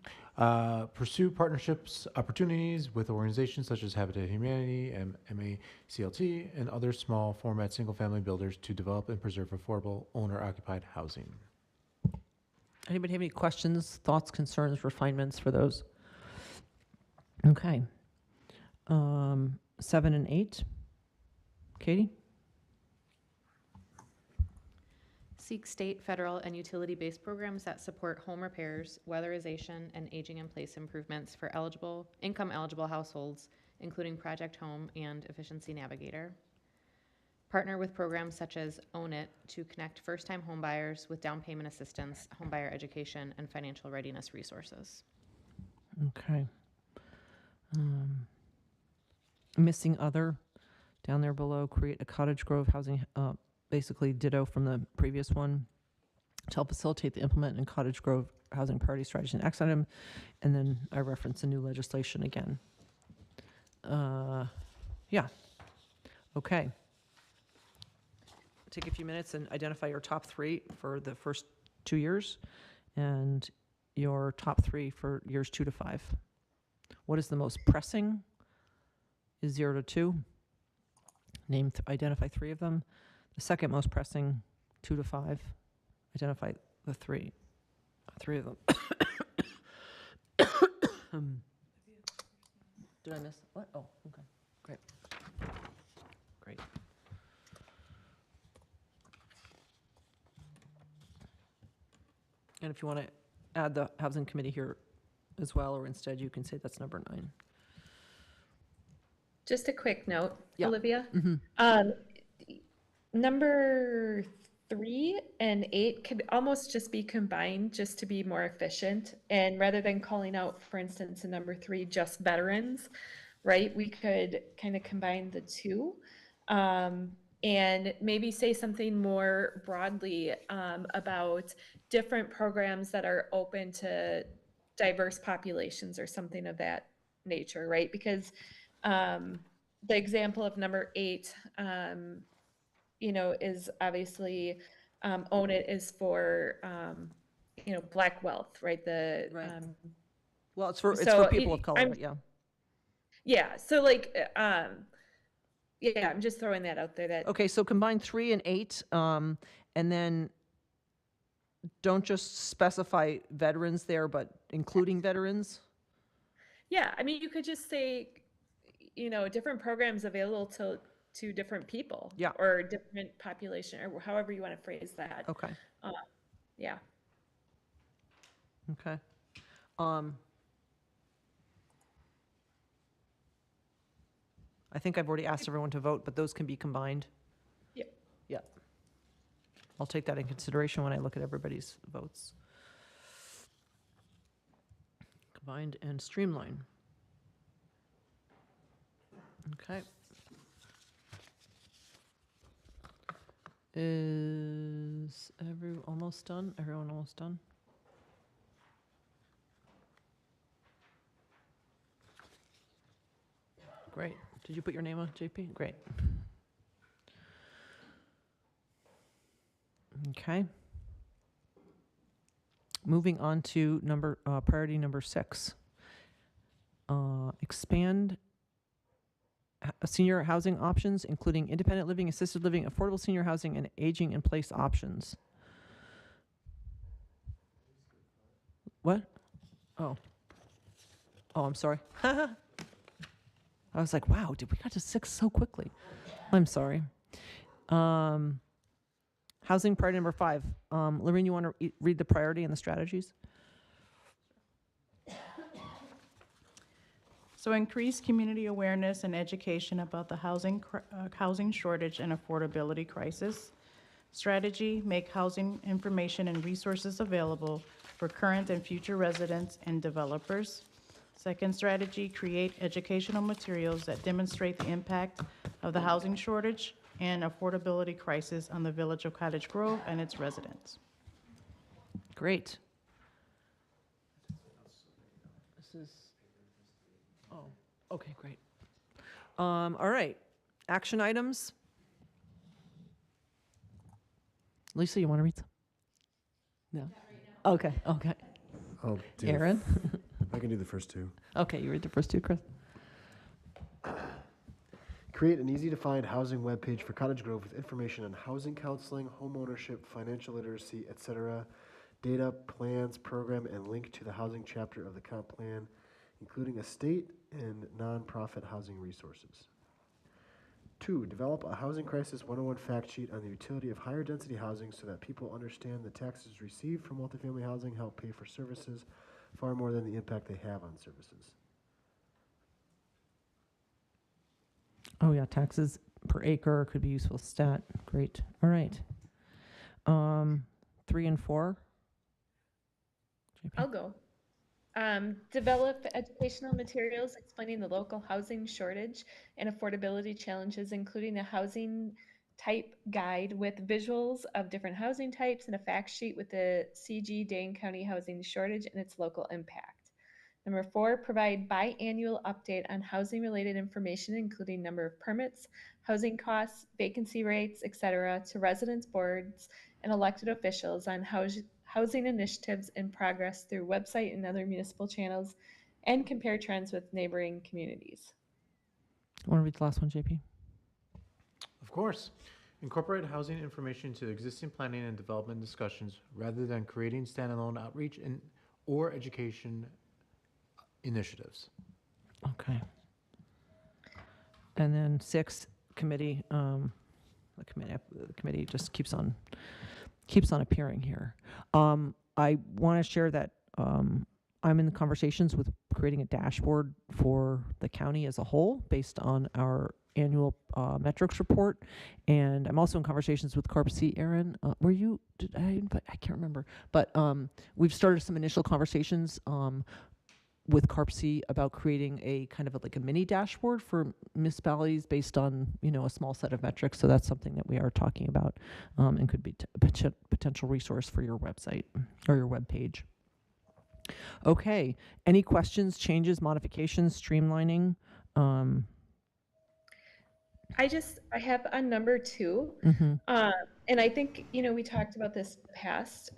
Pursue partnerships opportunities with organizations such as Habitat Humanity and MACLT and other small format single family builders to develop and preserve affordable owner occupied housing. Anybody have any questions, thoughts, concerns, refinements for those? Okay. 7 and 8. Katie? Seek state, federal, and utility-based programs that support home repairs, weatherization, and aging-in-place improvements for income-eligible households, including Project Home and Efficiency Navigator. Partner with programs such as Own It to connect first-time homebuyers with down payment assistance, homebuyer education, and financial readiness resources. Okay. Missing other, down there below, create a Cottage Grove housing, basically ditto from the previous one, to help facilitate the implement in Cottage Grove housing priority strategy and action item. And then I reference the new legislation again. Yeah. Okay. Take a few minutes and identify your top 3 for the first 2 years and your top 3 for years 2 to 5. What is the most pressing? Is 0 to 2. Identify 3 of them. The second most pressing, 2 to 5. Identify the 3 of them. Did I miss? What? Oh, okay. Great. Great. And if you want to add the housing committee here as well, or instead you can say that's number 9. Just a quick note, Yeah. Olivia. Number 3 and 8 could almost just be combined just to be more efficient. And rather than calling out, for instance, in number 3, just veterans, right? We could kind of combine the 2 and maybe say something more broadly about different programs that are open to diverse populations or something of that nature, right? Because the example of number 8, is obviously Own It is for, Black wealth, right? Right. Well, it's for so people of color, I'm- yeah. Yeah, so I'm just throwing that out there that. Okay, so combine 3 and 8, And then don't just specify veterans there, but including veterans? Yeah, I mean, you could just say, different programs available to different people. Yeah. Or different population, or however you want to phrase that. Okay, Yeah. okay. I think I've already asked everyone to vote, but those can be combined. Yep. Yeah. I'll take that in consideration when I look at everybody's votes. Combined and streamline. Okay. Is almost done? Everyone almost done? Great. Did you put your name on, JP? Great. Okay. Moving on to priority number 6. Expand senior housing options, including independent living, assisted living, affordable senior housing, and aging in place options. What? Oh, I'm sorry. I was like, wow, did we got to 6 so quickly? I'm sorry. Housing priority number 5. Lorraine, you want to read the priority and the strategies? So increase community awareness and education about the housing shortage and affordability crisis. Strategy, make housing information and resources available for current and future residents and developers. Second strategy, create educational materials that demonstrate the impact of the housing shortage and affordability crisis on the village of Cottage Grove and its residents. Great. This is, okay, great. All right, action items. Lisa, you want to read some? No? Okay. I'll do Aaron? I can do the first 2. Okay, you read the first 2, Chris. Create an easy-to-find housing webpage for Cottage Grove with information on housing counseling, home ownership, financial literacy, etc., data, plans, program, and link to the housing chapter of the comp plan, including a state and nonprofit housing resources. 2, develop a housing crisis 101 fact sheet on the utility of higher density housing so that people understand the taxes received from multifamily housing help pay for services far more than the impact they have on services. Oh, yeah, taxes per acre could be useful stat. Great. All right. 3 and 4. JP? I'll go. Develop educational materials explaining the local housing shortage and affordability challenges, including a housing type guide with visuals of different housing types and a fact sheet with the CG Dane County housing shortage and its local impact. Number 4, provide biannual update on housing related information, including number of permits, housing costs, vacancy rates, etc., to residents, boards, and elected officials on housing initiatives in progress through website and other municipal channels, and compare trends with neighboring communities. Want to read the last one, JP? Of course. Incorporate housing information to existing planning and development discussions rather than creating standalone outreach or education initiatives. Okay. And then 6, committee. The committee just keeps on appearing here. I want to share that I'm in the conversations with creating a dashboard for the county as a whole based on our annual metrics report, and I'm also in conversations with CarpC. Aaron, were you? Did I invite? I can't remember, but we've started some initial conversations with CarpC about creating a kind of like a mini dashboard for municipalities based on a small set of metrics. So that's something that we are talking about and could be a potential resource for your website or your web page. Okay, any questions, changes, modifications, streamlining? I have on number 2, Mm-hmm. and I think, we talked about this in the past.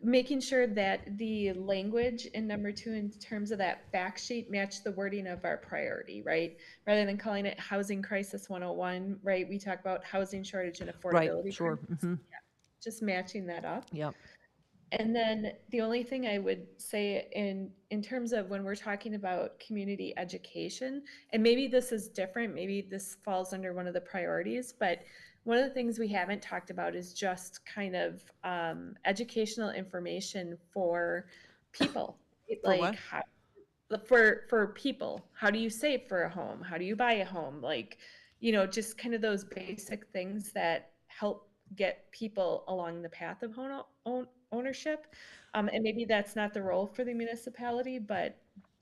making sure that the language in number 2 in terms of that fact sheet match the wording of our priority, right? Rather than calling it Housing Crisis 101, right? We talk about housing shortage and Right, affordability. sure, Just matching that up. yep. And then the only thing I would say in terms of when we're talking about community education, and maybe this is different, maybe this falls under one of the priorities, but one of the things we haven't talked about is just kind of educational information for people. For what? Like how, for people, how do you save for a home? How do you buy a home? Like, just kind of those basic things that help get people along the path of ownership. And maybe that's not the role for the municipality, but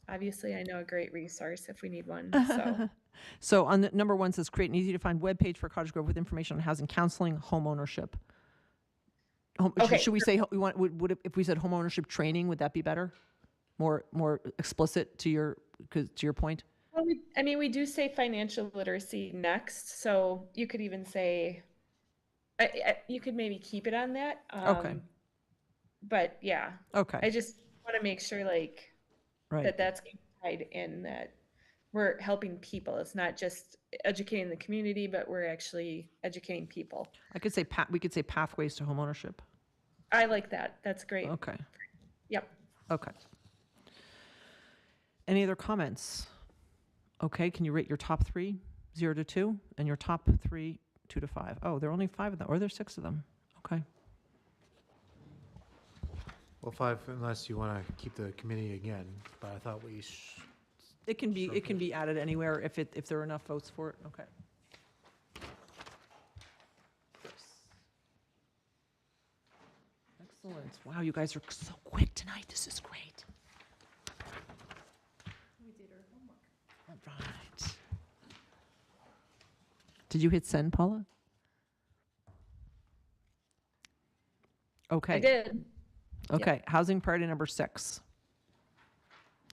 obviously I know a great resource if we need one. So So on the number 1 says create an easy to find webpage for Cottage Grove with information on housing counseling, home ownership. Okay. Should we say, would if we said home ownership training, would that be better? More explicit to your point? well, we do say financial literacy next, so you could even say, you could maybe keep it on that. Okay. But yeah, Okay, I just want to make sure like right. that's tied in, that we're helping people. It's not just educating the community, but we're actually educating people. I could say, we could say pathways to home ownership. I like that. That's great. Okay, Yep. okay. Any other comments? Okay, can you rate your top 3, 0 to 2, and your top 3, 2 to 5? Oh, there are only 5 of them, or there's 6 of them. Okay. Well, 5, unless you want to keep the committee again, but I thought we It can be added anywhere if there are enough votes for it. Okay. Excellent. Wow, you guys are so quick tonight. This is great. We did our homework. All right. Did you hit send, Paula? Okay. I did. Okay, housing priority number 6.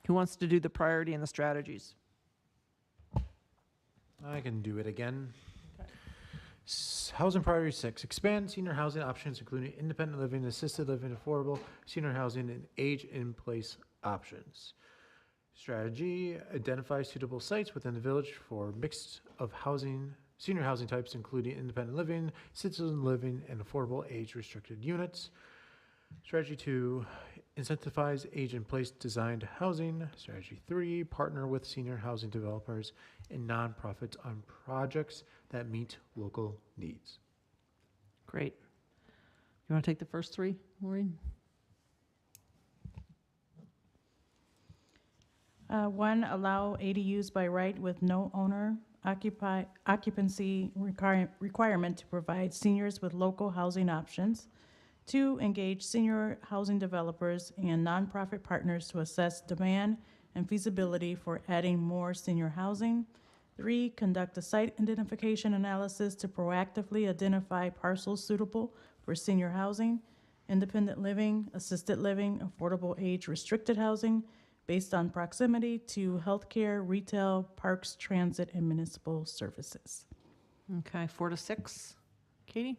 Who wants to do the priority and the strategies? I can do it again. Housing priority 6, expand senior housing options, including independent living, assisted living, affordable senior housing, and age-in-place options. Strategy, identify suitable sites within the village for mix of senior housing types, including independent living, citizen living, and affordable age-restricted units. Strategy 2, incentivize age-in-place designed housing. Strategy 3, partner with senior housing developers and nonprofits on projects that meet local needs. Great. You want to take the first 3, Maureen? 1, allow ADUs by right with no owner occupancy requirement to provide seniors with local housing options. 2, engage senior housing developers and nonprofit partners to assess demand and feasibility for adding more senior housing. 3, conduct a site identification analysis to proactively identify parcels suitable for senior housing, independent living, assisted living, affordable age-restricted housing based on proximity to healthcare, retail, parks, transit, and municipal services. Okay, 4 to 6. Katie?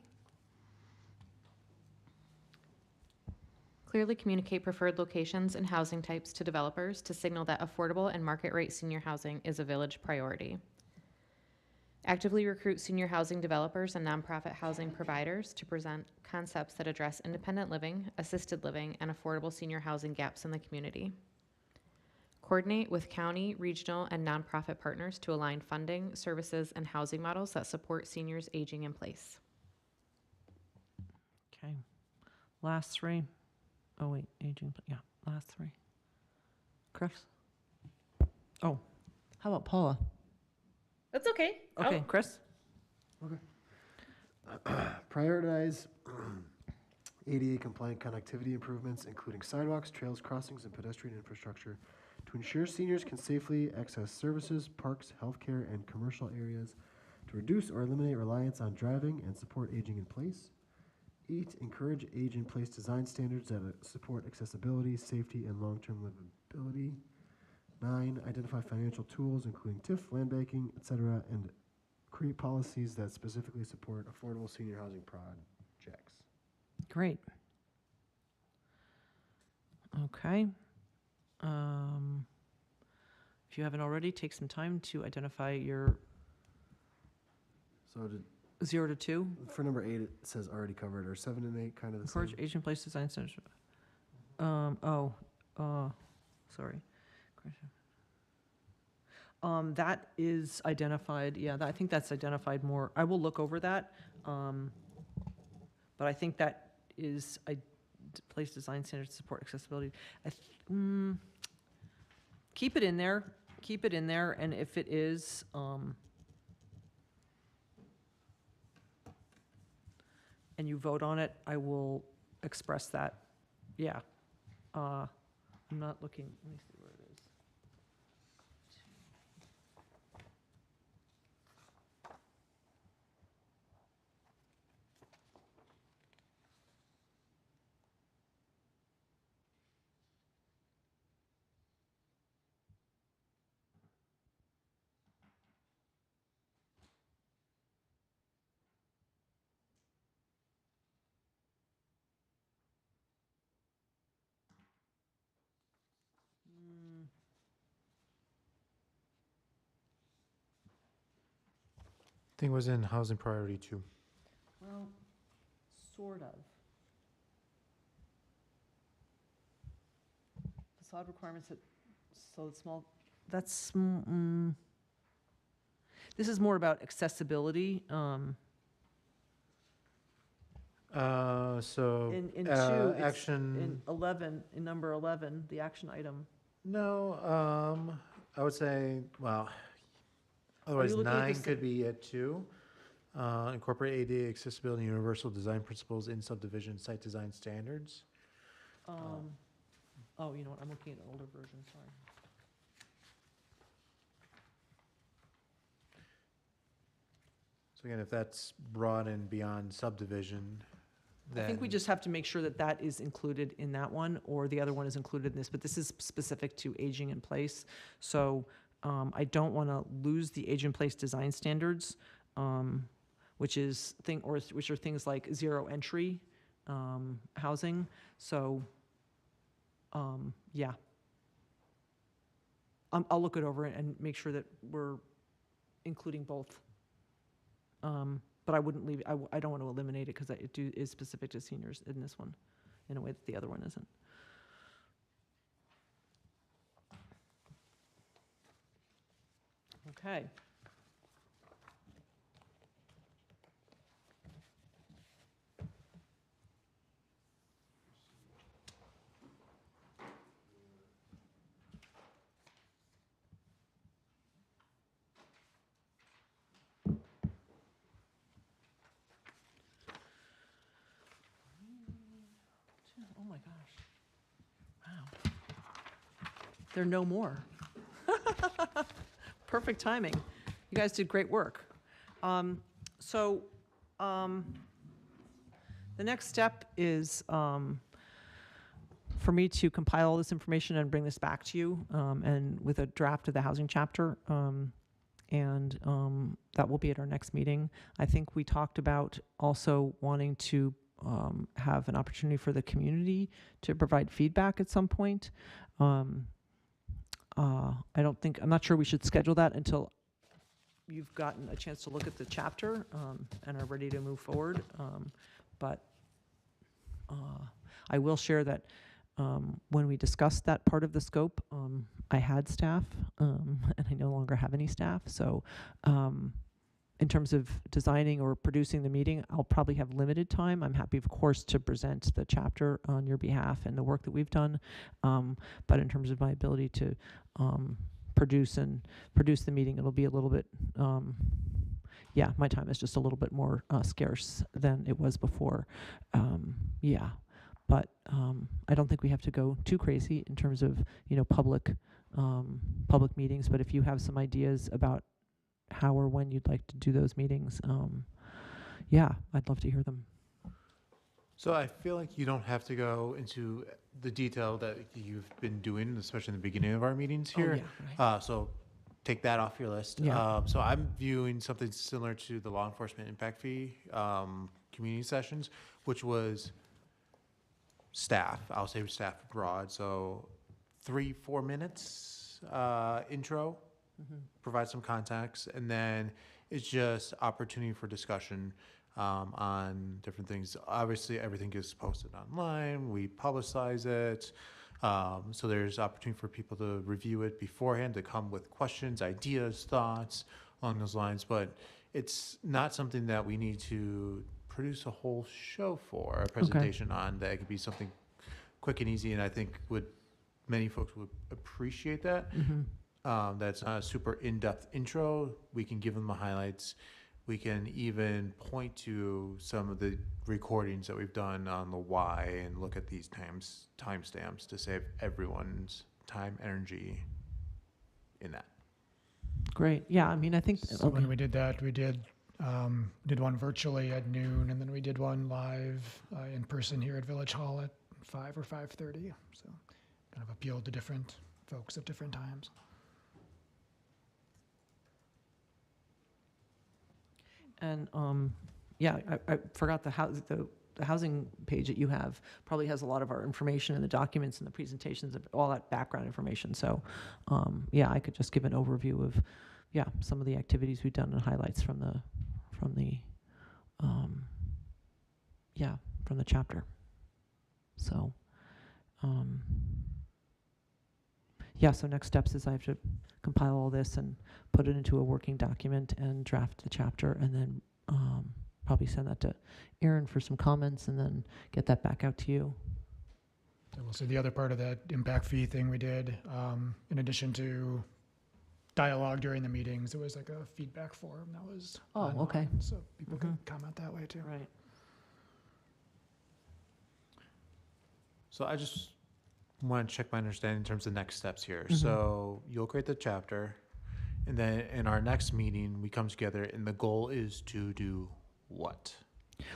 Clearly communicate preferred locations and housing types to developers to signal that affordable and market rate senior housing is a village priority. Actively recruit senior housing developers and nonprofit housing providers to present concepts that address independent living, assisted living, and affordable senior housing gaps in the community. Coordinate with county, regional, and nonprofit partners to align funding, services, and housing models that support seniors aging in place. Okay. Last 3. Oh, wait, aging, yeah, last 3. Chris? Oh, how about Paula? That's okay. Okay, Chris? Prioritize ADA compliant connectivity improvements, including sidewalks, trails, crossings, and pedestrian infrastructure to ensure seniors can safely access services, parks, healthcare, and commercial areas, to reduce or eliminate reliance on driving and support aging in place. 8, encourage age-in-place design standards that support accessibility, safety, and long-term livability. 9, identify financial tools, including TIF, land banking, etc., and create policies that specifically support affordable senior housing projects. Great. Okay. If you haven't already, take some time to identify your So 0 to 2. for number 8, it says already covered. Are 7 and 8 kind of the Encourage same? agent place design centers. Sorry. That is identified, yeah, I think that's identified more. I will look over that. But I think that is, place design standards to support accessibility. Keep it in there, and if it is, and you vote on it, I will express that. Yeah. I'm not looking, let me see where it is. I think it was in housing priority 2. Well, sort of. Facade requirements that, so it's small, that's, this is more about accessibility. So In 2, it's, action. in 11, in number 11, the action item. No, I would say, well, otherwise looking at 9 the could be at 2. Incorporate ADA accessibility and universal design principles in subdivision site design standards. Oh, you know what, I'm looking at an older version, sorry. So again, if that's broad and beyond subdivision, I think we then- just have to make sure that that is included in that one, or the other one is included in this, but this is specific to aging in place. So I don't want to lose the age in place design standards, which are things like zero entry housing. So, yeah. I'll look it over and make sure that we're including both. But I wouldn't leave, I don't want to eliminate it because it is specific to seniors in this one, in a way that the other one isn't. Okay. Oh my gosh. Wow. There are no more. Perfect timing. You guys did great work. So the next step is for me to compile all this information and bring this back to you, and with a draft of the housing chapter. And that will be at our next meeting. I think we talked about also wanting to have an opportunity for the community to provide feedback at some point. I'm not sure we should schedule that until you've gotten a chance to look at the chapter and are ready to move forward. But I will share that when we discussed that part of the scope, I had staff, and I no longer have any staff. So in terms of designing or producing the meeting, I'll probably have limited time. I'm happy, of course, to present the chapter on your behalf and the work that we've done. But in terms of my ability to produce the meeting, it'll be a little bit, yeah, my time is just a little bit more scarce than it was before. Yeah. But I don't think we have to go too crazy in terms of, public meetings. But if you have some ideas about how or when you'd like to do those meetings, yeah, I'd love to hear them. So I feel like you don't have to go into the detail that you've been doing, especially in the beginning of our meetings here. Oh, yeah, right. So take that off your list. Yeah. So I'm viewing something similar to the law enforcement impact fee community sessions, which was staff. I'll say staff broad, so 3-4 minutes intro, provide some context, and then it's just opportunity for discussion on different things. Obviously, everything gets posted online. We publicize it. So there's opportunity for people to review it beforehand, to come with questions, ideas, thoughts along those lines. But it's not something that we need to produce a whole show for, a presentation on. That it could be something quick and easy, and I think many folks would appreciate that. That's not a super in-depth intro. We can give them the highlights. We can even point to some of the recordings that we've done on the why and look at these timestamps to save everyone's time, energy in that. Great. Yeah, I mean, I think, So when we did that, we did one virtually at noon, and then we did one live in person here at Village Hall at 5 or 5:30. So kind of appealed to different folks at different times. And yeah, I forgot the housing page that you have probably has a lot of our information in the documents and the presentations of all that background information. So yeah, I could just give an overview of some of the activities we've done and highlights from the chapter. So so next steps is I have to compile all this and put it into a working document and draft the chapter, and then probably send that to Aaron for some comments, and then get that back out to you. So we'll see the other part of that impact fee thing we did, in addition to dialogue during the meetings, it was like a feedback form that was okay. online, so people could comment that way too. Right. So I just want to check my understanding in terms of next steps here. So you'll create the chapter, and then in our next meeting, we come together, and the goal is to do what?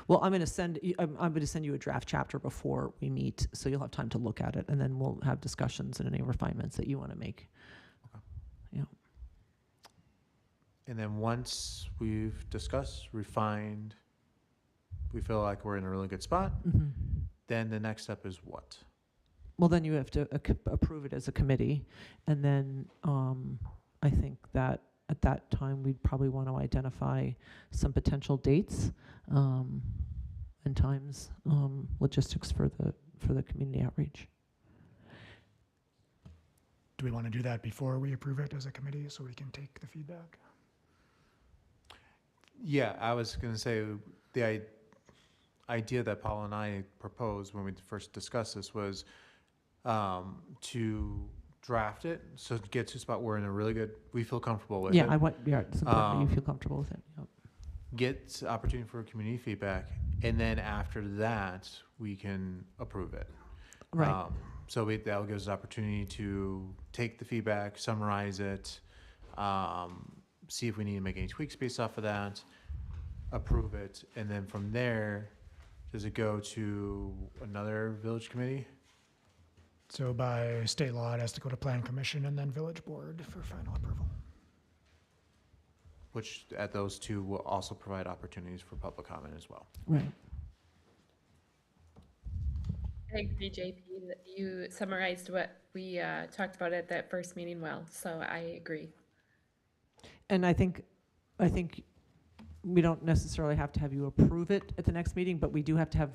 Well, I'm going to send you a draft chapter before we meet, so you'll have time to look at it, and then we'll have discussions and any refinements that you want to make. Okay. Yeah. And then once we've discussed, refined, we feel like we're in a really good spot, then the next step is what? Well, then you have to approve it as a committee, and then I think that at that time we'd probably want to identify some potential dates and times, logistics for the community outreach. Do we want to do that before we approve it as a committee so we can take the feedback? Yeah, I was going to say the idea that Paul and I proposed when we first discussed this was to draft it, so to get to a spot where we feel comfortable with it. It's important that you feel comfortable with it. Yep. Get opportunity for community feedback, and then after that, we can approve it. Right. So that gives us opportunity to take the feedback, summarize it, see if we need to make any tweaks based off of that, approve it, and then from there, does it go to another village committee? So by state law, it has to go to Plan Commission and then Village Board for final approval. Which at those two will also provide opportunities for public comment as well. Right. I agree, JP. That you summarized what we talked about at that first meeting well, so I agree. And I think we don't necessarily have to have you approve it at the next meeting, but we do have to have,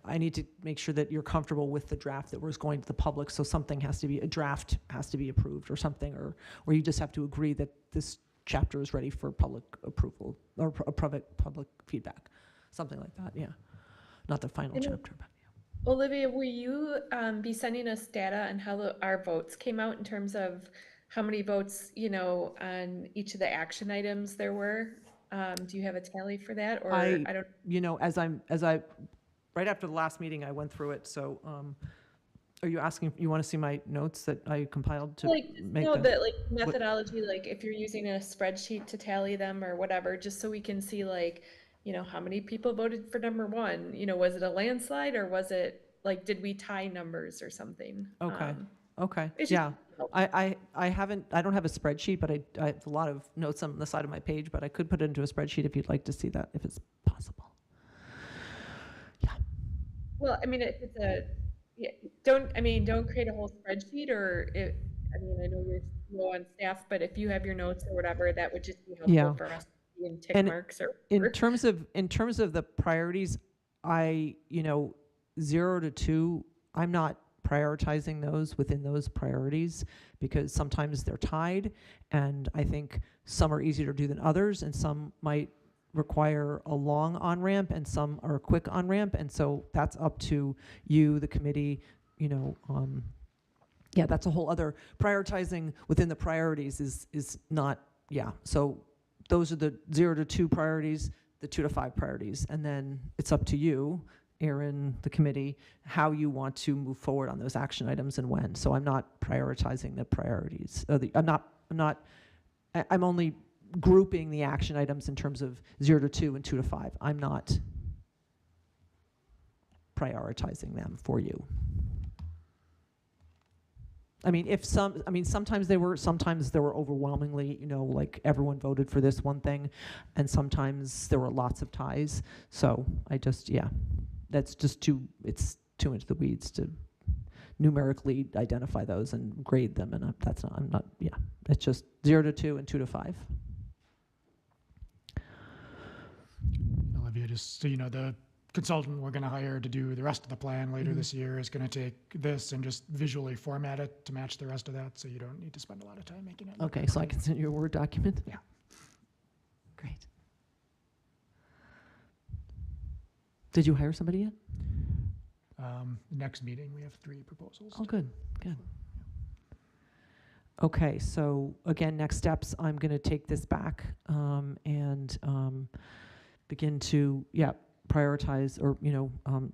I need to make sure that you're comfortable with the draft that was going to the public, so a draft has to be approved or something, or you just have to agree that this chapter is ready for public approval or public feedback, something like that, yeah. Not the final chapter, but yeah. Olivia, will you be sending us data on how our votes came out in terms of how many votes, on each of the action items there were? Do you have a tally for that, or I don't? Right after the last meeting, I went through it, so are you asking, you want to see my notes that I compiled to make Methodology, like if you're using a spreadsheet to tally them or whatever, just so we can see how many people voted for number one? Was it a landslide, or was it did we tie numbers or something? Okay. It's Yeah. I don't have a spreadsheet, but I have a lot of notes on the side of my page, but I could put it into a spreadsheet if you'd like to see that, if it's possible. Yeah. Well, I mean, if it's don't create a whole spreadsheet I know you're low on staff, but if you have your notes or whatever, that would just be Yeah. helpful for us to see in tick And marks or. In terms of the priorities, 0 to 2, I'm not prioritizing those within those priorities because sometimes they're tied, and I think some are easier to do than others, and some might require a long on-ramp and some are a quick on-ramp, and so that's up to you, the committee, yeah, that's a whole other, prioritizing within the priorities is not, yeah. So those are the 0 to 2 priorities, the 2 to 5 priorities, and then it's up to you, Aaron, the committee, how you want to move forward on those action items and when. So I'm not prioritizing the priorities. I'm only grouping the action items in terms of 0 to 2 and 2 to 5. I'm not prioritizing them for you. Sometimes there were overwhelmingly, like everyone voted for this one thing, and sometimes there were lots of ties. So that's just it's too into the weeds to numerically identify those and grade them, and it's just 0 to 2 and 2 to 5. Olivia, just so you know, the consultant we're going to hire to do the rest of the plan later this year is going to take this and just visually format it to match the rest of that, so you don't need to spend a lot of time making it look Okay, so I can send you a Word document? Yeah. Great. Did you hire somebody yet? Next meeting, we have 3 proposals. Oh, good. Okay, so again, next steps, I'm going to take this back and begin to, prioritize or,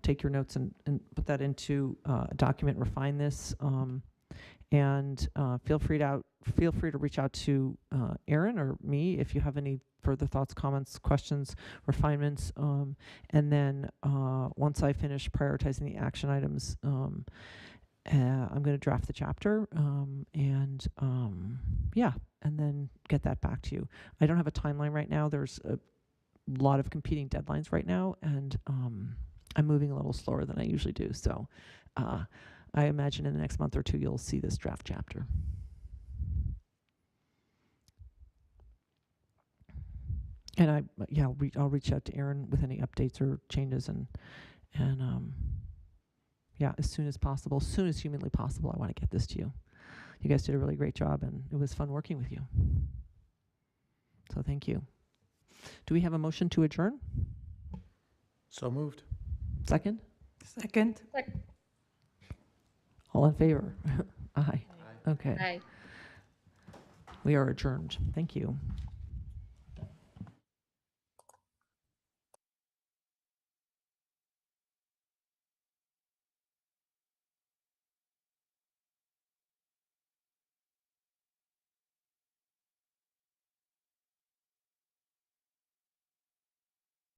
take your notes and put that into a document, refine this, and feel free to reach out to Aaron or me if you have any further thoughts, comments, questions, refinements, and then once I finish prioritizing the action items, I'm going to draft the chapter and then get that back to you. I don't have a timeline right now. There's a lot of competing deadlines right now, and I'm moving a little slower than I usually do. So I imagine in the next month or 2 you'll see this draft chapter. And I'll reach out to Aaron with any updates or changes, and as soon as possible, as soon as humanly possible, I want to get this to you. You guys did a really great job, and it was fun working with you. So thank you. Do we have a motion to adjourn? So moved. Second? Second. All in favor? Aye. Okay. Aye. We are adjourned. Thank you.